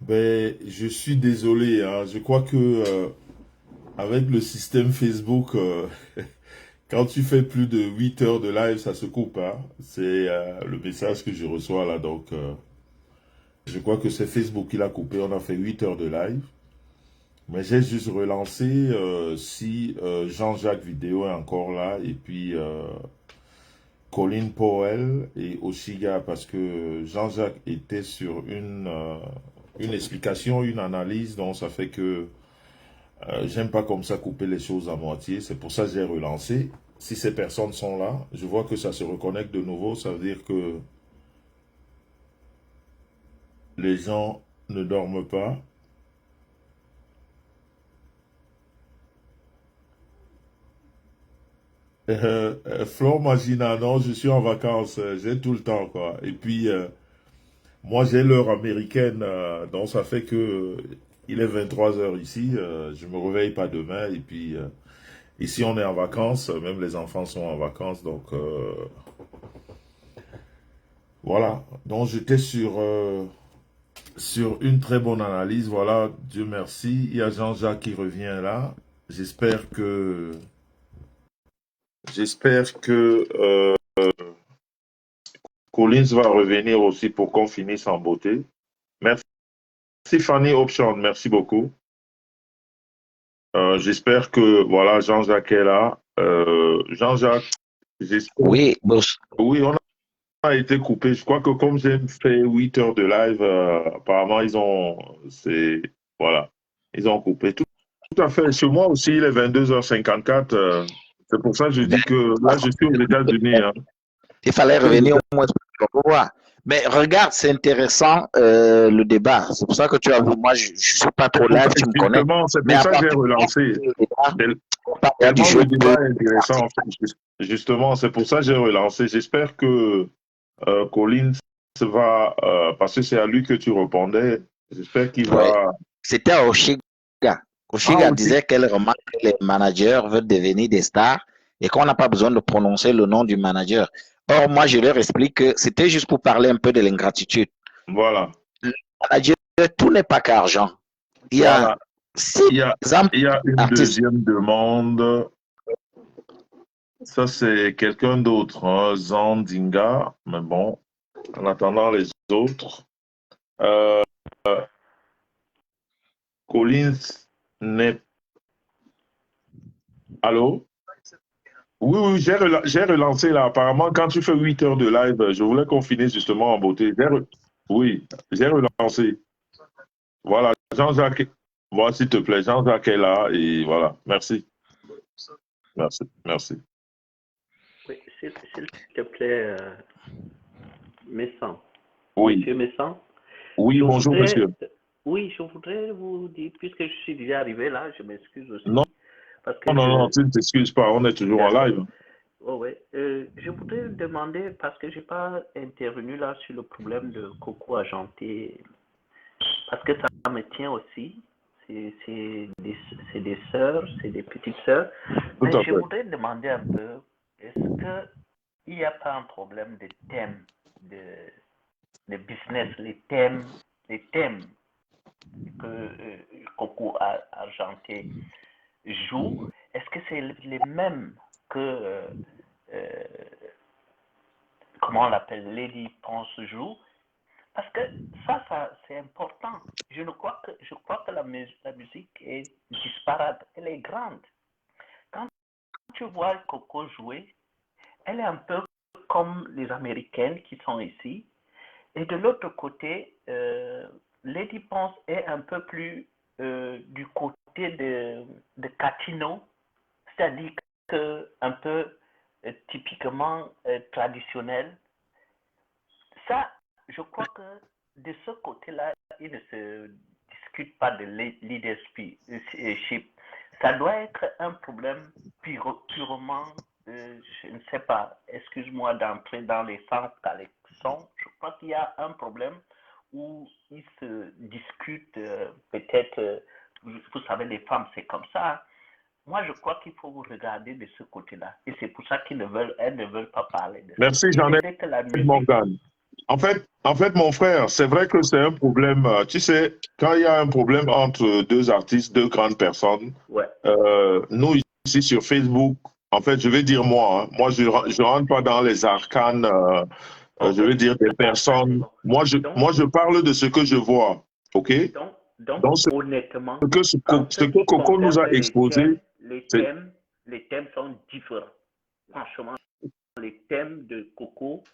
Ben, je suis désolé, hein. Je crois que avec le système Facebook, quand tu fais plus de 8 heures de live, ça se coupe, hein. C'est le message que je reçois là. Donc, je crois que c'est Facebook qui l'a coupé. On a fait 8 heures de live. Mais j'ai juste relancé si Jean-Jacques Vidéo est encore là. Et puis Colin Powell et Oshiga, parce que Jean-Jacques était sur une explication, une analyse. Donc, ça fait que j'aime pas comme ça couper les choses à moitié. C'est pour ça que j'ai relancé. Si ces personnes sont là, je vois que ça se reconnecte de nouveau. Ça veut dire que les gens ne dorment pas. Flore Magina, non, je suis en vacances. J'ai tout le temps, quoi. Et puis, moi, j'ai l'heure américaine. Donc, ça fait que il est 23 heures ici. Je me réveille pas demain. Et puis, ici, on est en vacances. Même les enfants sont en vacances. Donc, voilà. Donc, j'étais sur une très bonne analyse. Voilà, Dieu merci. Il y a Jean-Jacques qui revient là. J'espère que, j'espère que Collins va revenir aussi pour qu'on finisse en beauté. Merci Fanny Option, merci beaucoup. J'espère que voilà, Jean-Jacques est là. Jean-Jacques, j'espère. Oui, boss. Oui, on a été coupé. Je crois que comme j'ai fait 8 heures de live, apparemment voilà, ils ont coupé. Tout à fait. Chez moi aussi, il est 22h54. C'est pour ça que je Ben, dis que là, je suis aux États-Unis, hein. il fallait Je suis aux revenir États- au moins pour voir. Mais regarde, c'est intéressant le débat. C'est pour ça que tu as vu, moi, je ne suis pas trop live, tu me connais. C'est Mais pour à ça que j'ai partir relancé. du débat, Tel- on parlera du Tellement jeu le de débat est intéressant, en fait. Justement, c'est pour ça que j'ai relancé. J'espère que Collins va, parce que c'est à lui que tu répondais, j'espère qu'il ouais. va. C'était à Oshiga. Ah, Oshiga aussi. disait qu'elle remarque que les managers veulent devenir des stars et qu'on n'a pas besoin de prononcer le nom du manager. Or, moi, je leur explique que c'était juste pour parler un peu de l'ingratitude. Voilà. Le manager, tout n'est pas qu'argent. Il y a Voilà. six Il y a, il y a une artistes. deuxième demande. Ça, c'est quelqu'un d'autre, hein, Zandinga. Mais bon, en attendant les autres. Euh, Collins n'est. Allô? Oui, oui, j'ai relancé là. Apparemment, quand tu fais 8 heures de live, je voulais qu'on finisse justement en beauté. Oui, j'ai relancé. Voilà, Jean-Jacques, moi, s'il te plaît, Jean-Jacques est là et voilà. Merci, merci, merci. Oui, s'il te plaît, Messan. Oui, Monsieur Messan, oui, je bonjour, voudrais, monsieur. oui, je voudrais vous dire, puisque je suis déjà arrivé là, je m'excuse Non, aussi, parce non, que non, tu ne t'excuses pas, on est toujours en d'accord. live. Oh, ouais. Je voudrais demander, parce que je n'ai pas intervenu là sur le problème de coco argenté, parce que ça me tient aussi. C'est des sœurs, c'est des petites sœurs. Tout Mais à je fait. voudrais demander un peu, est-ce qu'il n'y a pas un problème de thème, de, de business, les thèmes que Coco Argenté joue, est-ce que c'est les mêmes que, euh, comment on l'appelle, Lady Ponce joue? Parce que ça c'est important. Je crois que la musique est disparate, elle est grande. Quand tu vois Coco jouer, elle est un peu comme les Américaines qui sont ici. Et de l'autre côté, Lady Ponce est un peu plus du côté de Catino, c'est-à-dire que un peu typiquement traditionnel. Ça, je crois que de ce côté-là, il ne se discute pas de leadership. Ça doit être un problème purement, je ne sais pas, excuse-moi d'entrer dans les sens qu'Alexandre, je crois qu'il y a un problème où ils se discutent peut-être, vous savez, les femmes, c'est comme ça. Hein. Moi, je crois qu'il faut vous regarder de ce côté-là. Et c'est pour ça elles ne veulent pas parler de ça. Merci, Il est Jean-Ed vrai que la musique, Morgan. En fait, mon frère, c'est vrai que c'est un problème. Tu sais, quand il y a un problème entre deux artistes, deux grandes personnes, Ouais. nous ici sur Facebook, en fait, je vais dire moi, hein, moi je rentre pas dans les arcanes, je Ok. vais dire des Ça, c'est personnes. bon. Donc, Moi je parle de ce que je vois, ok? donc, Donc honnêtement, en ce ce que qui Coco nous concerne a exposé, c'est les thèmes sont différents. Franchement, les thèmes de Coco,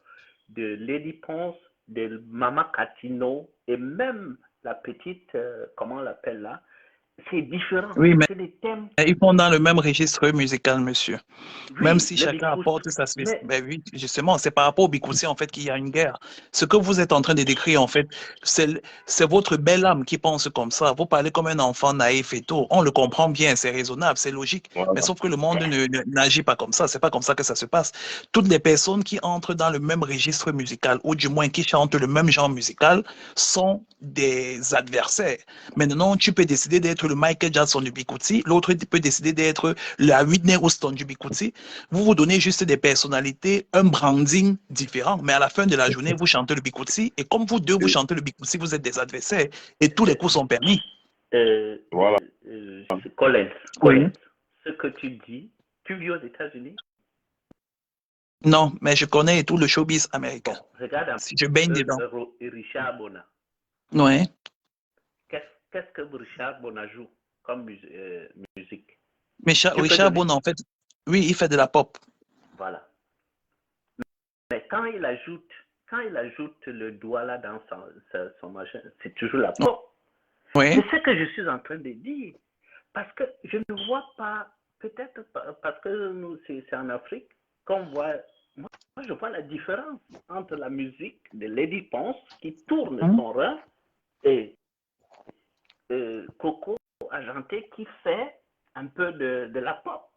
de Lady Ponce, de Mama Catino et même la petite, comment on l'appelle là, c'est différent. Oui, mais C'est des thèmes, ils sont dans le même registre musical, monsieur. Même oui, si le chacun Bikous, apporte sa spécificité. mais Ben oui, justement, c'est par rapport au Bikoussé, en fait, qu'il y a une guerre. Ce que vous êtes en train de décrire, en fait, c'est votre belle âme qui pense comme ça. Vous parlez comme un enfant naïf et tout. On le comprend bien, c'est raisonnable, c'est logique. Mais voilà. sauf que le monde n'agit pas comme ça. C'est pas comme ça que ça se passe. Toutes les personnes qui entrent dans le même registre musical, ou du moins qui chantent le même genre musical, sont des adversaires. Maintenant, tu peux décider d'être le Michael Jackson du Bikouti, l'autre peut décider d'être la Whitney Houston du Bikouti. Vous vous donnez juste des personnalités, un branding différent, mais à la fin de la journée, vous chantez le Bikouti, et comme vous deux, vous chantez le Bikouti, vous êtes des adversaires, et tous les coups sont permis. Voilà. Collins, Oui. ce que tu dis, tu vis aux États-Unis? Non, mais je connais tout le showbiz Bon, américain. regarde un Si je baigne dedans. Richard Bona. Oui. Qu'est-ce que Richard Bona joue comme musique? Mais Tu peux Richard donner? Boone, en fait, oui, il fait de la pop. Voilà. Mais quand il ajoute le doigt là dans son machin, c'est toujours la pop. Oui. C'est ce que je suis en train de dire. Parce que je ne vois pas, peut-être parce que nous, c'est en Afrique, qu'on voit, moi, je vois la différence entre la musique de Lady Ponce qui tourne son rein et Coco Argenté qui fait un peu de la pop.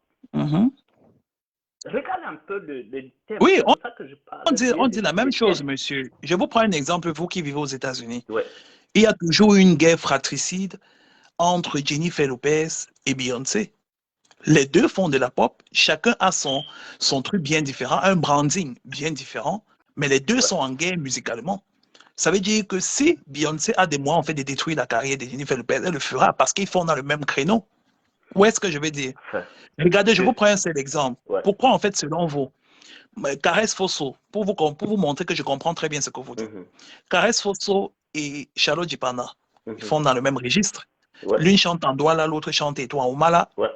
Regarde un peu le thème. Oui, c'est pour ça que je parle on dit la même chose, monsieur. Je vous prends un exemple, vous qui vivez aux États-Unis. Ouais. Il y a toujours une guerre fratricide entre Jennifer Lopez et Beyoncé. Les deux font de la pop, chacun a son truc bien différent, un branding bien différent, mais les deux sont en guerre musicalement. Ça veut dire que si Beyoncé a des moyens en fait, de détruire la carrière de Jennifer Lopez, elle le fera parce qu'ils font dans le même créneau. Où est-ce que je vais dire? Regardez, je vous prends un seul exemple. Ouais. Pourquoi, en fait, selon vous, Caresse Fosso, pour vous montrer que je comprends très bien ce que vous dites. Caresse Fosso et Charlotte Djipana, ils font dans le même registre. Ouais. L'une chante en Douala, l'autre chante et toi en Oumala. Ouais.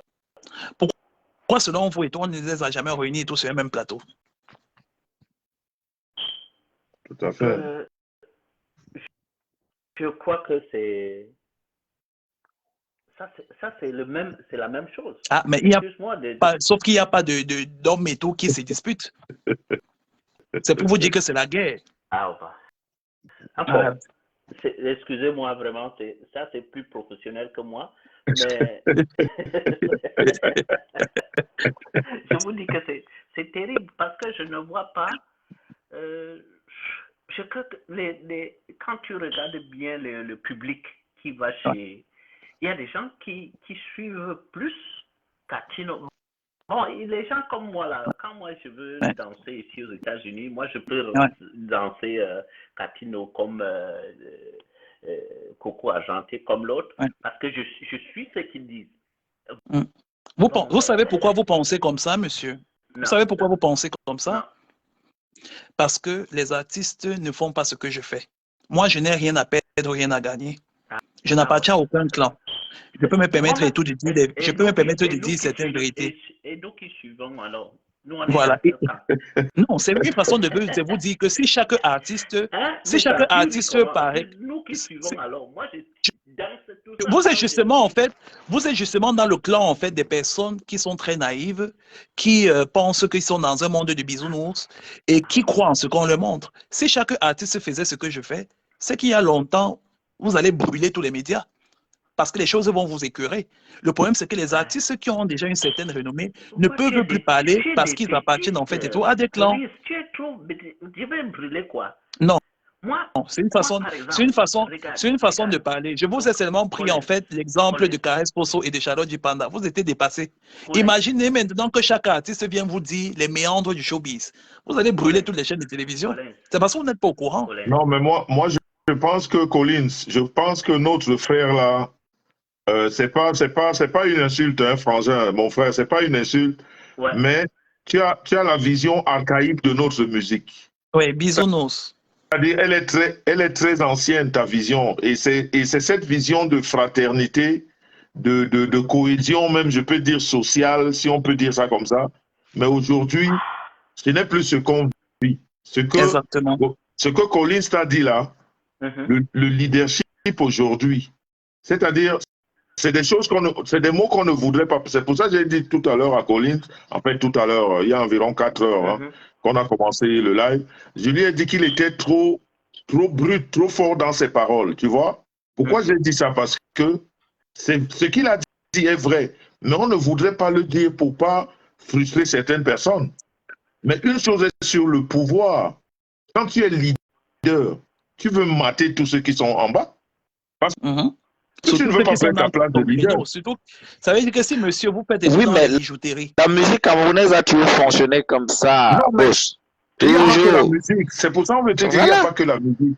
Pourquoi, selon vous, et toi, on ne les a jamais réunis tous sur un même plateau? Tout à fait. Je crois que c'est... Ça, c'est la même chose. Ah, mais il y a pas, sauf qu'il n'y a pas d'hommes et tout qui se disputent. C'est pour vous dire que c'est la guerre. Ah, bah. Enfin, excusez-moi vraiment, ça c'est plus professionnel que moi, mais je vous dis que c'est terrible parce que je ne vois pas. Je crois que quand tu regardes bien le public qui va chez. Il y a des gens qui suivent plus Catino. Bon, les gens comme moi, là, quand moi je veux danser ici aux États-Unis, moi je peux danser Catino comme Coco Argenté, comme l'autre, parce que je suis ce qu'ils disent. Vous savez pourquoi vous pensez comme ça, monsieur? Vous savez pourquoi vous pensez comme ça? Non. Parce que les artistes ne font pas ce que je fais. Moi, je n'ai rien à perdre, rien à gagner. Je n'appartiens à aucun clan. Je peux me permettre de dire certaines vérités. Et nous qui suivons alors, nous on voilà. est dans non, c'est une façon de vous dire que si chaque artiste, paraît, nous qui suivons alors, moi je danse tout ça. Vous êtes justement dans le clan en fait des personnes qui sont très naïves, qui pensent qu'ils sont dans un monde de bisounours et qui croient en ce qu'on leur montre. Si chaque artiste faisait ce que je fais, c'est qu'il y a longtemps, vous allez brûler tous les médias. Parce que les choses vont vous écœurer. Le problème, c'est que les artistes qui ont déjà une certaine renommée ne peuvent plus parler parce qu'ils appartiennent en fait et tout à des clans. Tu es trop... Je vais brûler quoi? Non. Moi, C'est une moi, façon, par c'est exemple, une façon, regarde, c'est une façon de regarde, parler. Je vous ai seulement pris en Colin, fait l'exemple Colin, de Caresse Posso et de Charlotte Dipanda. Vous étiez dépassés. Colin, Imaginez maintenant que chaque artiste vient vous dire les méandres du showbiz. Vous allez brûler Colin, toutes les chaînes de télévision. Colin, C'est parce que vous n'êtes pas au courant. Colin. Non, mais moi, je pense que Collins, je pense que notre frère là, c'est pas une insulte, hein, frangin, mon frère, c'est pas une insulte, Ouais. mais tu as la vision archaïque de notre musique. Oui, bisounours. C'est-à-dire, elle est très ancienne, ta vision, et c'est cette vision de fraternité, de cohésion, même, je peux dire sociale, si on peut dire ça comme ça. Mais aujourd'hui, ce n'est plus ce qu'on vit. Exactement. Ce que Collins t'a dit là, Mhm. le leadership aujourd'hui, c'est-à-dire, c'est c'est des mots qu'on ne voudrait pas. C'est pour ça que j'ai dit tout à l'heure à Collins, en fait tout à l'heure, il y a environ 4 heures, hein, Mhm. qu'on a commencé le live, je lui ai dit qu'il était trop brut, trop fort dans ses paroles, tu vois. Pourquoi j'ai dit ça? Parce que ce qu'il a dit est vrai, mais on ne voudrait pas le dire pour pas frustrer certaines personnes. Mais une chose est sur le pouvoir. Quand tu es leader, tu veux mater tous ceux qui sont en bas. Parce que tu Surtout ne veux ceux pas qui sont faire ta dans place de ton leader. créneau. Surtout, ça veut dire que si monsieur, vous faites des Oui, trucs dans mais la bijouterie. la musique camerounaise a toujours fonctionné comme ça, Non, mais boss. il n'y a pas que la Toujours. musique. C'est pour ça qu'on veut dire qu'il n'y a Voilà. pas que la musique.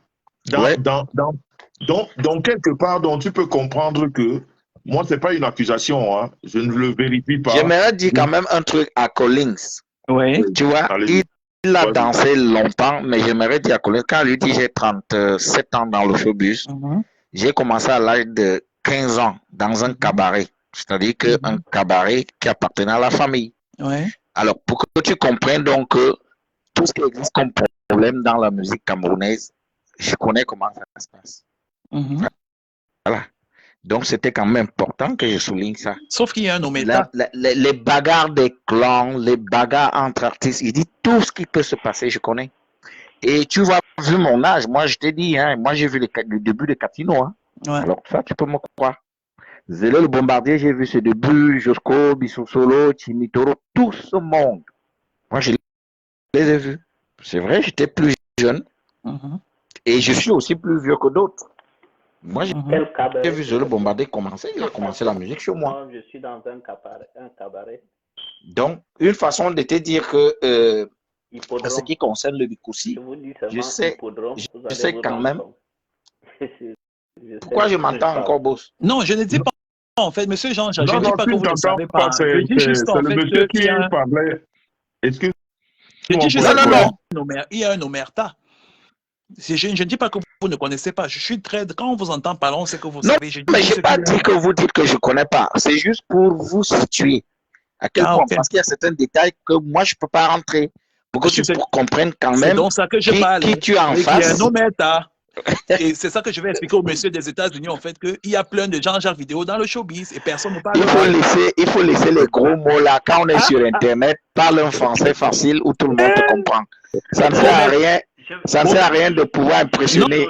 Ouais. Dans quelque part, dont tu peux comprendre que moi, ce n'est pas une accusation. Hein. Je ne le vérifie pas. J'aimerais dire quand même un truc à Collins. Oui. Tu vois, Allez-y. il a Vas-y. dansé longtemps, mais j'aimerais dire à Collins, quand il dit j'ai 37 ans dans le showbiz, j'ai commencé à l'âge de 15 ans dans un cabaret. C'est-à-dire qu'un cabaret qui appartenait à la famille. Ouais. Alors, pour que tu comprennes donc que tout ce qui existe comme problème dans la musique camerounaise, je connais comment ça se passe. Voilà. Donc, c'était quand même important que je souligne ça. Sauf qu'il y a un ométa. Les bagarres des clans, les bagarres entre artistes, il dit tout ce qui peut se passer, je connais. Et tu vois, vu mon âge, moi je t'ai dit, hein, moi j'ai vu le début de Catino. Hein. Ouais. Alors ça, tu peux me croire. Zélo le Bombardier, j'ai vu ce début, Josco, Bissou Solo, Chimitoro, tout ce monde. Moi je les ai vus. C'est vrai, j'étais plus jeune. Et je suis aussi plus vieux que d'autres. Moi j'ai vu Zélo Bombardier commencer, il a commencé la musique chez moi. Je suis dans un cabaret. Donc, une façon de te dire que en ce qui concerne le Bikoussi, je sais quand même. Pourquoi je m'entends encore, boss? Non, je ne dis pas en fait, monsieur Jean-Jacques, je ne dis pas tu que vous ne savez pas. C'est Je dis juste en le fait monsieur qu'il qui y a parlait. Excuse-moi. je dis juste Non. Il y a un omerta. Je ne dis pas que vous ne connaissez pas. Je suis très. Quand on vous entend parler, on sait que vous savez. Mais je n'ai pas dit que vous dites que je ne connais pas. C'est juste pour vous situer. À quel point, parce qu'il y a certains détails que moi, je ne peux pas rentrer. Pour que tu comprennes quand même. C'est donc ça que je parle. Qui tu as en face. Il y a un omerta. Et c'est ça que je vais expliquer au monsieur des États-Unis, en fait, qu'il y a plein de Jean-Jacques vidéo dans le showbiz et personne ne parle. Il faut laisser les gros mots là. Quand on est sur Internet, parle un français facile où tout le monde te comprend. Ça ne sert à rien. Ça ne sert à rien de pouvoir impressionner.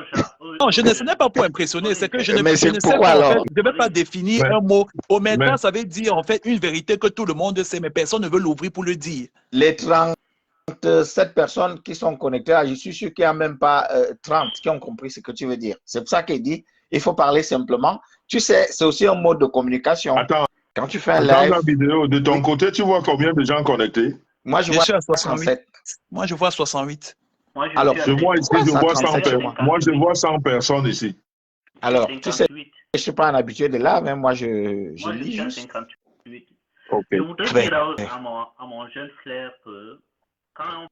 Non, ce n'est pas pour impressionner, c'est que je ne sais pas, alors? En fait, je ne vais pas définir un mot. Omerta, ça veut dire en fait une vérité que tout le monde sait, mais personne ne veut l'ouvrir pour le dire. Les 37 personnes qui sont connectées là, je suis sûr qu'il n'y a même pas 30 qui ont compris ce que tu veux dire. C'est pour ça qu'il dit, il faut parler simplement. Tu sais, c'est aussi un mode de communication. Attends, quand tu fais un live. La vidéo, de ton côté, tu vois combien de gens connectés? Moi, je vois 67. Moi, je vois 68. Alors, je vois ici, je vois 100 personnes. Moi, je vois 100 personnes ici. Alors, tu sais, je ne suis pas un habitué de là, mais moi, je lis juste. 58. Okay. Je voudrais dire à mon jeune frère que quand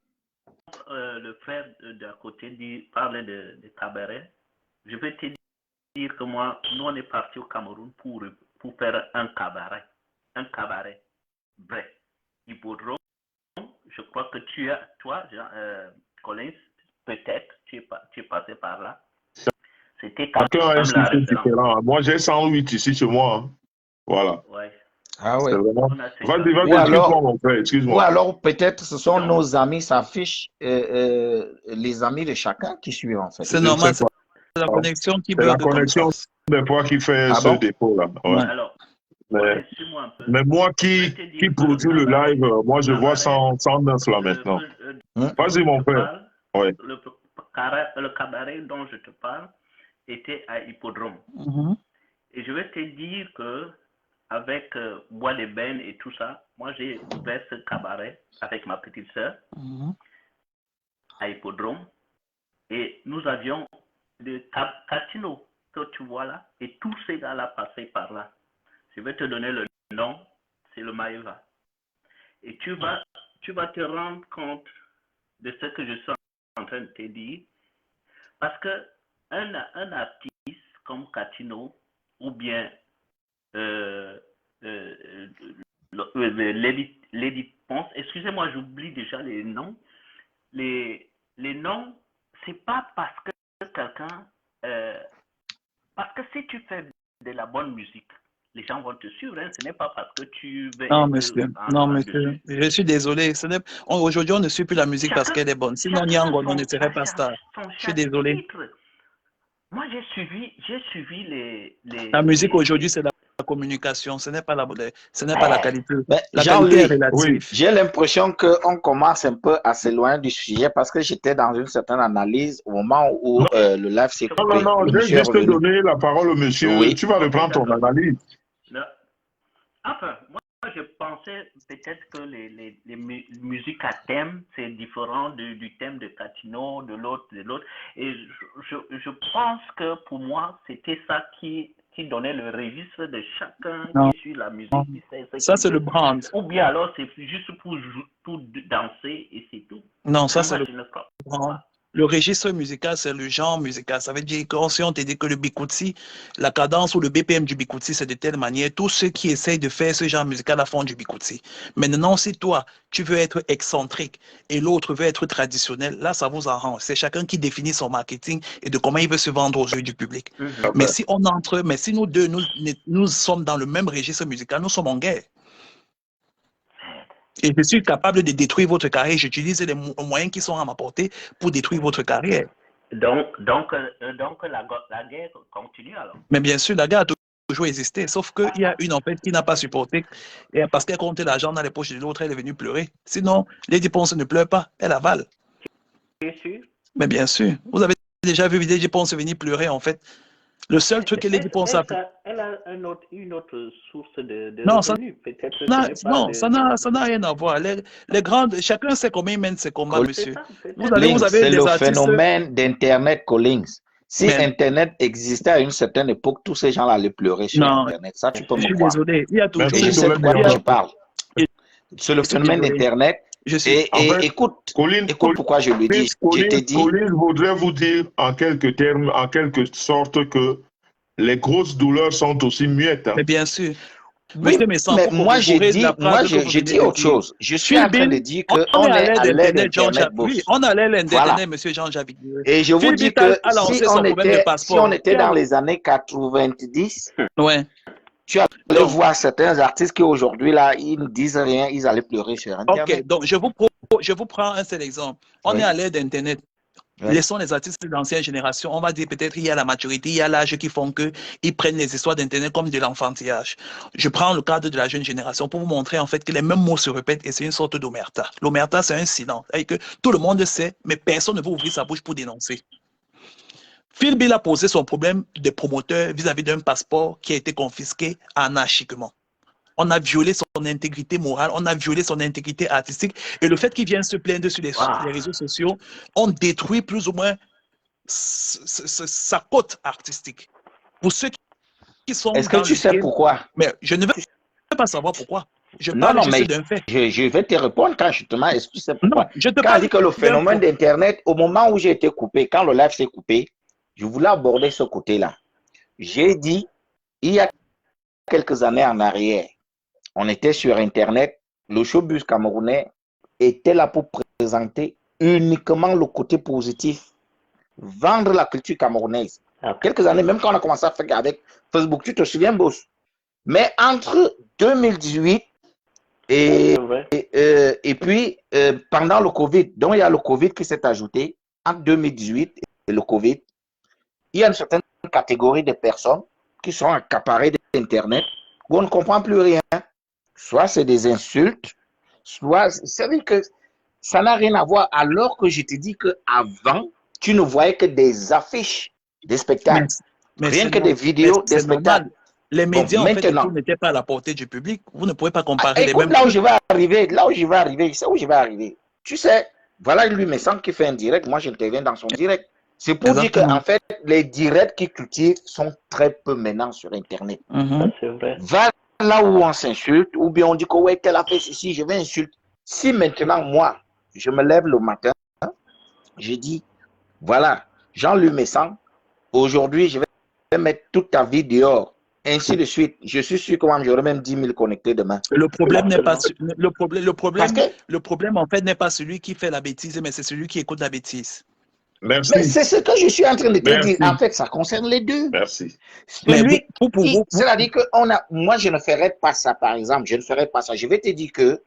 le frère d'à côté parlait de cabaret, je vais te dire que moi, nous, on est parti au Cameroun pour faire un cabaret. Un cabaret. Bref, hippodrome. Je crois que toi, Collins, peut-être, tu es passé par là. C'était quand même différent. Moi, j'ai 108 ici chez moi. Hein. Voilà. Ouais. Ah oui. Vas-y, excuse-moi. Ou alors, peut-être, ce sont nos amis, ça affiche les amis de chacun qui suivent, en fait. C'est normal, c'est la connexion qui bloque. C'est la connexion, des fois, qui fait ce dépôt-là. Ouais. Alors, mais moi qui produis le live, moi, je vois 109 là maintenant. Vas-y, mon frère. Ouais. le cabaret dont je te parle était à Hippodrome. Et je vais te dire que avec Bois des Bennes et tout ça, moi j'ai ouvert ce cabaret avec ma petite sœur à Hippodrome. Et nous avions le Catino que tu vois là, et tous ces gars-là passaient par là. Je vais te donner le nom, c'est le Maeva. Et tu vas te rendre compte de ce que je suis en train de te dire. Parce que un artiste comme Catino, ou bien Lady Ponce, excusez-moi, j'oublie déjà les noms. Les noms, c'est pas parce que quelqu'un... parce que si tu fais de la bonne musique, les gens vont te suivre. Hein. Ce n'est pas parce que tu veux Non, être monsieur. Non, monsieur. Je suis désolé. Aujourd'hui, on ne suit plus la musique parce qu'elle est bonne. Sinon, Nyango, on ne serait pas star. Je suis désolé. Moi, j'ai suivi les... La musique aujourd'hui, c'est la communication. Ce n'est pas la qualité. La Jean-Louis, qualité est relative. J'ai l'impression qu'on commence un peu à s'éloigner du sujet parce que j'étais dans une certaine analyse au moment où le live s'est coupé. Non, je vais juste te donner la parole au monsieur. Oui. Tu vas reprendre ton analyse. Enfin, moi, je pensais peut-être que les musiques à thème, c'est différent du thème de Catino, de l'autre. Et je pense que pour moi, c'était ça qui donnait le registre de chacun qui suit la musique. Ça, c'est le brand. Ou bien alors, c'est juste pour danser et c'est tout. Non, ça, c'est le brand. Le registre musical, c'est le genre musical. Ça veut dire que si on te dit que le bikutsi, la cadence ou le BPM du bikutsi, c'est de telle manière, tous ceux qui essayent de faire ce genre musical à fond du bikutsi. Maintenant, si toi, tu veux être excentrique et l'autre veut être traditionnel, là, ça vous arrange. C'est chacun qui définit son marketing et de comment il veut se vendre aux yeux du public. Mais si nous deux, nous sommes dans le même registre musical, nous sommes en guerre. Et je suis capable de détruire votre carrière. J'utilise les moyens qui sont à ma portée pour détruire votre carrière. Donc la guerre continue alors. Mais bien sûr, la guerre a toujours existé. Sauf qu'il y a une en fait qui n'a pas supporté. Et parce qu'elle comptait l'argent dans les poches de l'autre, elle est venue pleurer. Sinon, Lady Ponce ne pleure pas. Elle avale. Bien sûr. Mais bien sûr. Vous avez déjà vu Lady Ponce venir pleurer en fait. Le seul truc que Lady Ponce a fait. Elle a une autre source de non, revenus. Ça n'a rien à voir. Les grandes, chacun sait comment il mène ses combats, monsieur. C'est le phénomène d'Internet, Collins. Si Internet existait à une certaine époque, tous ces gens-là allaient pleurer sur Internet. Ça, tu peux me croire. Je suis désolé. Il y a toujours. Et je sais pourquoi je parle. C'est le phénomène d'Internet. Écoute pourquoi je le dis. Collins voudrait vous dire en quelques termes, en quelque sorte, que les grosses douleurs sont aussi muettes. Hein. Mais bien sûr. Oui, mais moi j'ai dit autre chose. Je suis en train de dire qu'on est à l'ère d'Internet. Oui, on est à l'ère d'Internet, monsieur Jean-Jacques. Et je vous dis que si on était dans les années 90, tu allais voir certains artistes qui aujourd'hui, là, ils ne disent rien, ils allaient pleurer sur Internet. Ok, donc je vous prends un seul exemple. On est à l'ère d'Internet. Laissons les artistes d'ancienne génération. On va dire peut-être il y a la maturité, il y a l'âge qui font qu'ils prennent les histoires d'Internet comme de l'enfantillage. Je prends le cadre de la jeune génération pour vous montrer en fait que les mêmes mots se répètent et c'est une sorte d'omerta. L'omerta, c'est un silence. C'est-à-dire que tout le monde sait, mais personne ne veut ouvrir sa bouche pour dénoncer. Phil Bill a posé son problème de promoteur vis-à-vis d'un passeport qui a été confisqué anarchiquement. On a violé son intégrité morale, on a violé son intégrité artistique. Et le fait qu'il vienne se plaindre sur les réseaux sociaux, on détruit plus ou moins sa cote artistique. Pour ceux qui sont... Est-ce que tu sais pourquoi? Mais je ne veux pas savoir pourquoi. Non, mais je vais te répondre quand justement, est-ce que tu sais pourquoi? Quand je dis que le phénomène d'Internet, au moment où j'ai été coupé, quand le live s'est coupé, je voulais aborder ce côté-là. J'ai dit, il y a quelques années en arrière, on était sur Internet, le showbiz camerounais était là pour présenter uniquement le côté positif, vendre la culture camerounaise. Quelques années, même quand on a commencé à faire avec Facebook, tu te souviens, Boss? Mais entre 2018 et puis pendant le Covid, donc il y a le Covid qui s'est ajouté, entre 2018 et le Covid, il y a une certaine catégorie de personnes qui sont accaparées d'Internet où on ne comprend plus rien. Soit c'est des insultes, soit... C'est-à-dire que ça n'a rien à voir. Alors que je te dis qu'avant, tu ne voyais que des affiches des Mais, spectacles, mais rien c'est que des mais vidéos des c'est normal. spectacles. Les Bon, médias, en fait, et tout maintenant, n'étaient pas à la portée du public. Vous ne pouvez pas comparer les écoute mêmes là où trucs. je vais arriver, je sais où je vais arriver. Tu sais, voilà lui, me semble qu'il fait un direct, moi j'interviens dans son direct. C'est pour dire Exactement. qu'en fait, les directs qu'il cultive sont très peu maintenant sur Internet. Ça, c'est vrai. Va là où on s'insulte, ou bien on dit que ouais, tel a fait ceci, je vais insulter. Si maintenant, moi, je me lève le matin, je dis, voilà, Jean-Louis Messan, aujourd'hui, je vais mettre toute ta vie dehors, ainsi de suite. Je suis sûr que moi, j'aurai même 10 000 connectés demain. Le problème n'est pas Absolument. Parce que, le problème en fait n'est pas celui qui fait la bêtise, mais c'est celui qui écoute la bêtise. mais Merci. c'est ce que je suis en train de te dire. Merci. En fait, ça concerne les deux. Merci. Mais Celui pour qui, vous, c'est-à-dire que moi, je ne ferais pas ça, par exemple. Je ne ferais pas ça. Je vais te dire que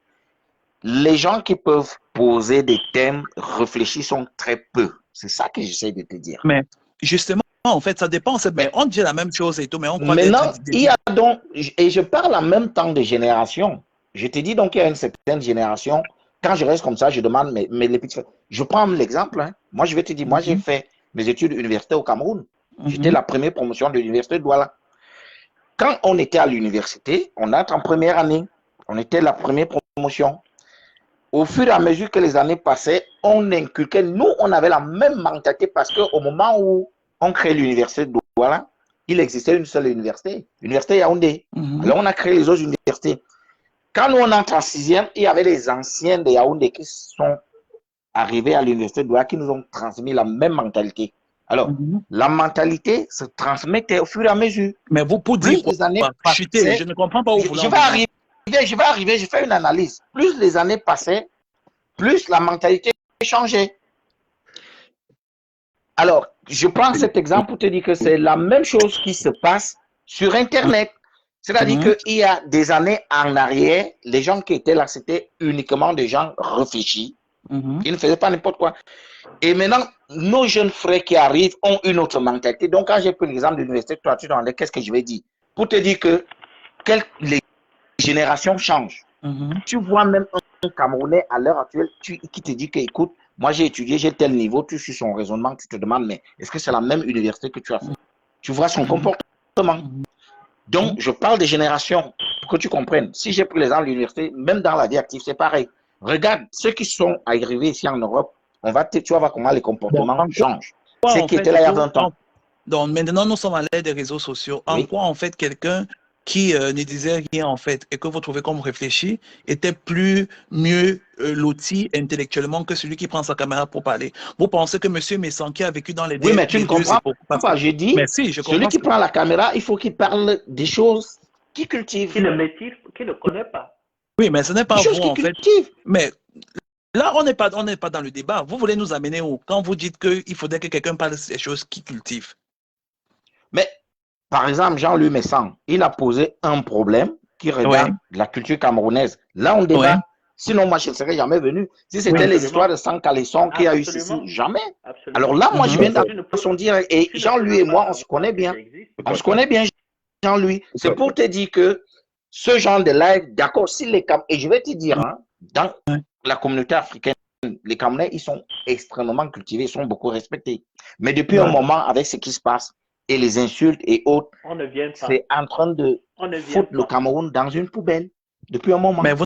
les gens qui peuvent poser des thèmes réfléchis sont très peu. C'est ça que j'essaie de te dire. mais justement, en fait, ça dépend. Mais Mais on dit la même chose et tout, mais on croit maintenant, d'être il y a donc, et je parle en même temps de génération. Je te dis donc, il y a une certaine génération. Quand je reste comme ça, je demande, mais les petits, je prends l'exemple. Hein. Moi, je vais te dire, moi, j'ai fait mes études universitaires au Cameroun. J'étais la première promotion de l'université de Douala. Quand on était à l'université, on entre en première année. On était la première promotion. Au fur et à mesure que les années passaient, on inculquait, nous, on avait la même mentalité parce qu'au moment où on crée l'université de Douala, il existait une seule université, l'université Yaoundé. Alors, on a créé les autres universités. Quand nous, on entre en sixième, il y avait les anciens de Yaoundé qui sont arrivés à l'université de Douala qui nous ont transmis la même mentalité. Alors, la mentalité se transmettait au fur et à mesure. Mais vous, pour Plus dire quoi? les années Chuter, passaient, je ne comprends pas où vous je vais arriver, je fais une analyse. Plus les années passaient, plus la mentalité changeait. Alors, je prends cet exemple pour te dire que c'est la même chose qui se passe sur Internet. C'est-à-dire qu'il y a des années en arrière, les gens qui étaient là, c'était uniquement des gens réfléchis. Ils ne faisaient pas n'importe quoi. Et maintenant, nos jeunes frères qui arrivent ont une autre mentalité. Donc, quand j'ai pris l'exemple de l'université, toi, tu te demandais qu'est-ce que je vais dire? Pour te dire que les générations changent. Tu vois même un Camerounais à l'heure actuelle qui te dit que, écoute, moi j'ai étudié, j'ai tel niveau, tu suis son raisonnement, tu te demandes, mais est-ce que c'est la même université que tu as fait? Tu vois son comportement. Donc, je parle des générations pour que tu comprennes. Si j'ai pris l'exemple de l'université, même dans la vie active, c'est pareil. Regarde, ceux qui sont arrivés ici en Europe, tu vas voir comment les comportements changent. Ceux qui étaient là il y a 20 ans. Donc, maintenant, nous sommes à l'ère des réseaux sociaux. En quoi, en fait, quelqu'un qui ne disait rien, en fait, et que vous trouvez comme réfléchi, était mieux loti intellectuellement que celui qui prend sa caméra pour parler. Vous pensez que M. Messan, qui a vécu dans les Oui, mais tu ne comprends pas. Je dis, celui qui prend la caméra, il faut qu'il parle des choses qu'il cultive. Qui ne maîtrise, qui ne connaît pas. Oui, mais ce n'est pas vous, en fait. Mais là, on n'est pas dans le débat. Vous voulez nous amener où? Quand vous dites qu'il faudrait que quelqu'un parle des choses qu'il cultive. Mais, par exemple, Jean-Louis Messan, il a posé un problème qui regarde la culture camerounaise. Là, on débat. Sinon, moi, je ne serais jamais venu. Si c'était les histoires de Sans Calisson qu'il y a eu ici, jamais. Absolument. Alors là, moi, je viens dans son direct. Et Jean-Louis et moi, on se connaît bien. On se connaît bien, Jean-Louis. C'est pour te dire que ce genre de live, d'accord, si les Camerounais, et je vais te dire, hein, dans la communauté africaine, les Camerounais, ils sont extrêmement cultivés, ils sont beaucoup respectés. Mais depuis un moment, avec ce qui se passe, et les insultes et autres, c'est en train de foutre le Cameroun dans une poubelle depuis un moment. Mais vous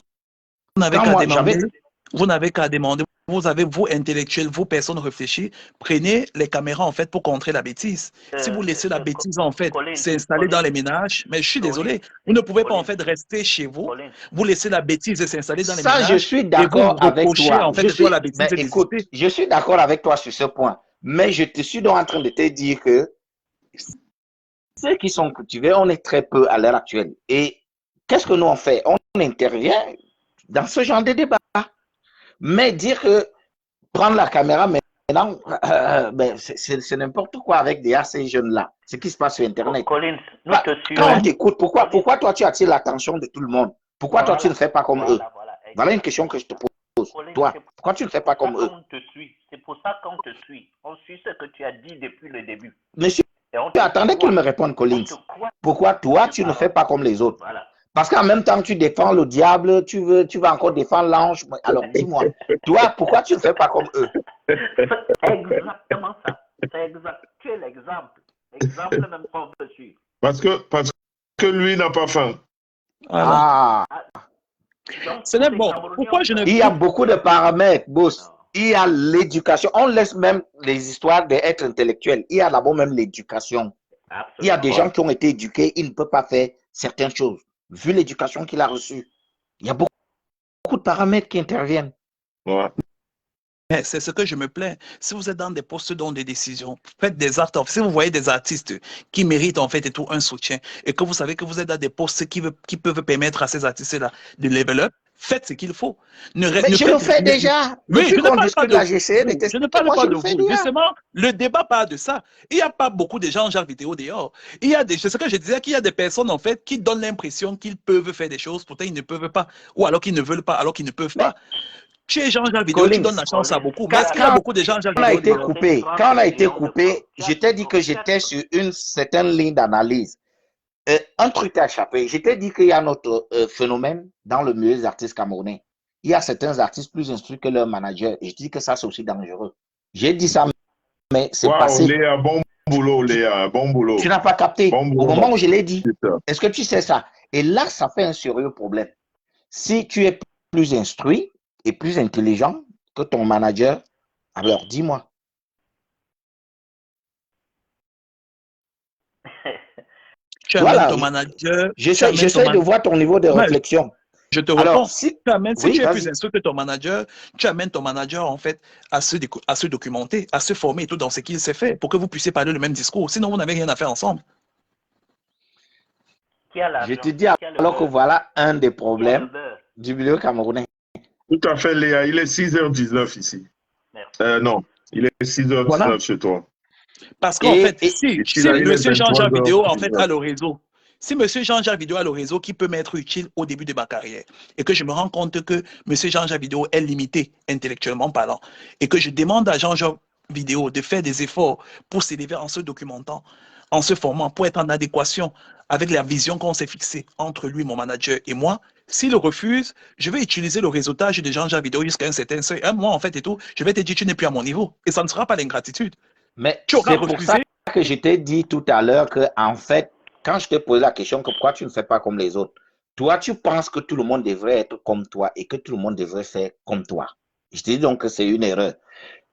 n'avez qu'à demander, vous avez, vous, intellectuels, vous, personnes réfléchies, prenez les caméras, en fait, pour contrer la bêtise. Si vous laissez la bêtise, en fait, s'installer dans les ménages, mais je suis désolé, vous ne pouvez pas, en fait, rester chez vous, vous laissez la bêtise s'installer dans les ménages. Ça, je suis d'accord avec toi. En fait, écoute, je suis d'accord avec toi sur ce point, mais je te suis donc en train de te dire que ceux qui sont cultivés, on est très peu à l'heure actuelle. Et qu'est-ce que nous on fait? On intervient dans ce genre de débat. Mais dire que prendre la caméra maintenant, c'est n'importe quoi avec ces jeunes-là. Ce qui se passe sur Internet. Collins, quand on t'écoute, pourquoi toi tu attires l'attention de tout le monde? Pourquoi toi tu ne fais pas comme eux? Voilà une question que je te pose. Toi, pourquoi tu ne fais pas comme eux? C'est pour ça qu'on te suit. On suit ce que tu as dit depuis le début. Monsieur, tu attendais qu'il me réponde, Collins. Pourquoi toi tu ne fais pas comme les autres? Parce qu'en même temps, tu défends le diable, tu vas encore défendre l'ange. Alors, dis-moi, toi, pourquoi tu ne fais pas comme eux? C'est exactement ça. C'est exact. Tu es l'exemple. L'exemple même qu'on veut suivre. Parce que lui n'a pas faim. Voilà. Ah, Donc, Ce n'est les bon. Camerounais Pourquoi ont je ne il y a beaucoup de paramètres, boss. Non. Il y a l'éducation. On laisse même les histoires d'être intellectuel. Il y a d'abord même l'éducation. Il y a des Absolument. gens qui ont été éduqués, ils ne peuvent pas faire certaines choses, vu l'éducation qu'il a reçue. Il y a beaucoup de paramètres qui interviennent. Ouais. Mais c'est ce que je me plains. Si vous êtes dans des postes dont des décisions, faites des actes. Si vous voyez des artistes qui méritent en fait et tout un soutien et que vous savez que vous êtes dans des postes qui peuvent permettre à ces artistes-là de level up, faites ce qu'il faut. Mais je le fais déjà. Oui, Depuis je ne qu'on parle pas discute de là, j'essaie de vous. Je ne t'expliquer. parle Moi, pas je de le fais vous. déjà. Justement, le débat parle de ça. Il n'y a pas beaucoup de gens en genre vidéo dehors. Il y a c'est ce que je disais, qu'il y a des personnes en fait qui donnent l'impression qu'ils peuvent faire des choses, pourtant ils ne peuvent pas, ou alors qu'ils ne veulent pas, alors qu'ils ne peuvent Mais pas. Tu es Jean-Jacques Vidéo, tu Collins, donnes la chance à beaucoup. Mais quand, est-ce qu'il y a quand beaucoup de Jean-Jacques on a Vidéo été dehors? coupé, quand on a été coupé, je t'ai dit que j'étais sur une certaine ligne d'analyse. Un truc t'a échappé. Je t'ai dit qu'il y a un autre phénomène dans le milieu des artistes camerounais. Il y a certains artistes plus instruits que leur manager. Et je dis que ça, c'est aussi dangereux. J'ai dit ça, mais c'est Waouh, passé. Léa, bon boulot, Léa, bon boulot. Tu n'as pas capté. Bon Au boulot. moment où je l'ai dit, C'est ça. est-ce que tu sais ça? Et là, ça fait un sérieux problème. Si tu es plus instruit et plus intelligent que ton manager, alors dis-moi. Tu amènes Voilà, ton manager. j'essaie de voir ton niveau de Ouais, réflexion. je te Alors, réponds. si Si tu es plus vas-y. instruit que ton manager, tu amènes ton manager en fait à se documenter, à se former et tout dans ce qu'il sait faire pour que vous puissiez parler le même discours. Sinon, vous n'avez rien à faire ensemble. Qui a Je l'argent? te dis Qui a le alors que beurre? voilà un des Qui a le problèmes beurre? du milieu camerounais. Tout à fait, Léa. Il est 6h19 ici. Merci. Non, il est 6h19 Voilà. chez toi. Parce qu'en fait, Et si Ici, là, il est Monsieur Jean-Jacques Vidéo en fait 23h19. a le réseau, si Monsieur Jean-Jacques Vidéo a le réseau qui peut m'être utile au début de ma carrière et que je me rends compte que Monsieur Jean-Jacques Vidéo est limité intellectuellement parlant et que je demande à Jean-Jacques Vidéo de faire des efforts pour s'élever en se documentant, en se formant, pour être en adéquation avec la vision qu'on s'est fixée entre lui, mon manager et moi, s'il refuse, je vais utiliser le réseautage de Jean-Jacques Vidéo jusqu'à un certain seuil. Un mois, en fait, et tout, je vais te dire, tu n'es plus à mon niveau. Et ça ne sera pas l'ingratitude. mais Tu auras c'est pour ça refusé. que je t'ai dit tout à l'heure que, en fait, quand je t'ai posé la question que pourquoi tu ne fais pas comme les autres, toi, tu penses que tout le monde devrait être comme toi et que tout le monde devrait faire comme toi. Je te dis donc que c'est une erreur.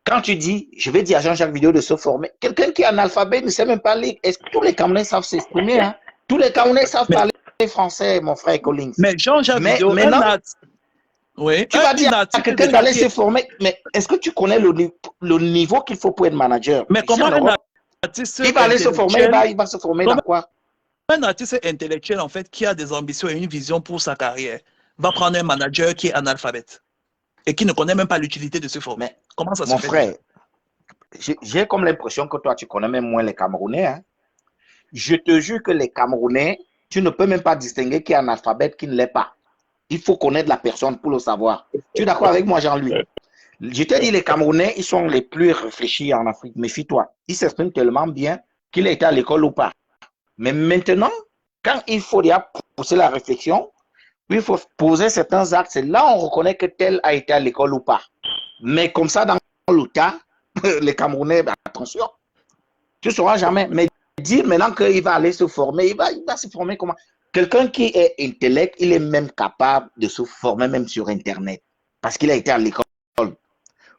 Quand tu dis, je vais dire à Jean-Jacques Vidéo de se former, quelqu'un qui est analphabète ne sait même pas lire. Est-ce que tous les Camerounais savent s'exprimer, hein? Tous les Camerounais savent Mais, parler français, mon frère Collins. mais Jean-Jacques Mais Vidéo, maintenant, oui, tu vas dire un à article quelqu'un de d'aller papier. se former, mais est-ce que tu connais le niveau qu'il faut pour être manager Mais ici comment en un Europe? artiste Il va aller se former, intellectuel, il va se former dans comment quoi? un artiste intellectuel, en fait, qui a des ambitions et une vision pour sa carrière, va prendre un manager qui est analphabète et qui ne connaît même pas l'utilité de se former? Mais Comment ça se mon fait déjà? frère, j'ai comme l'impression que toi, tu connais même moins les Camerounais, hein. Je te jure que les Camerounais, tu ne peux même pas distinguer qui est analphabète, qui ne l'est pas. Il faut connaître la personne pour le savoir. Tu es d'accord avec moi, Jean-Louis? Je t'ai dit, les Camerounais, ils sont les plus réfléchis en Afrique. Méfie-toi. Ils s'expriment tellement bien qu'il a été à l'école ou pas. Mais maintenant, quand il faut déjà pousser la réflexion, il faut poser certains actes. C'est là on reconnaît que tel a été à l'école ou pas. Mais comme ça, dans le tas, les Camerounais, ben, attention, tu ne sauras jamais. Mais dire maintenant qu'il va aller se former, il va se former comment? Quelqu'un qui est intellect, il est même capable de se former même sur Internet. Parce qu'il a été à l'école.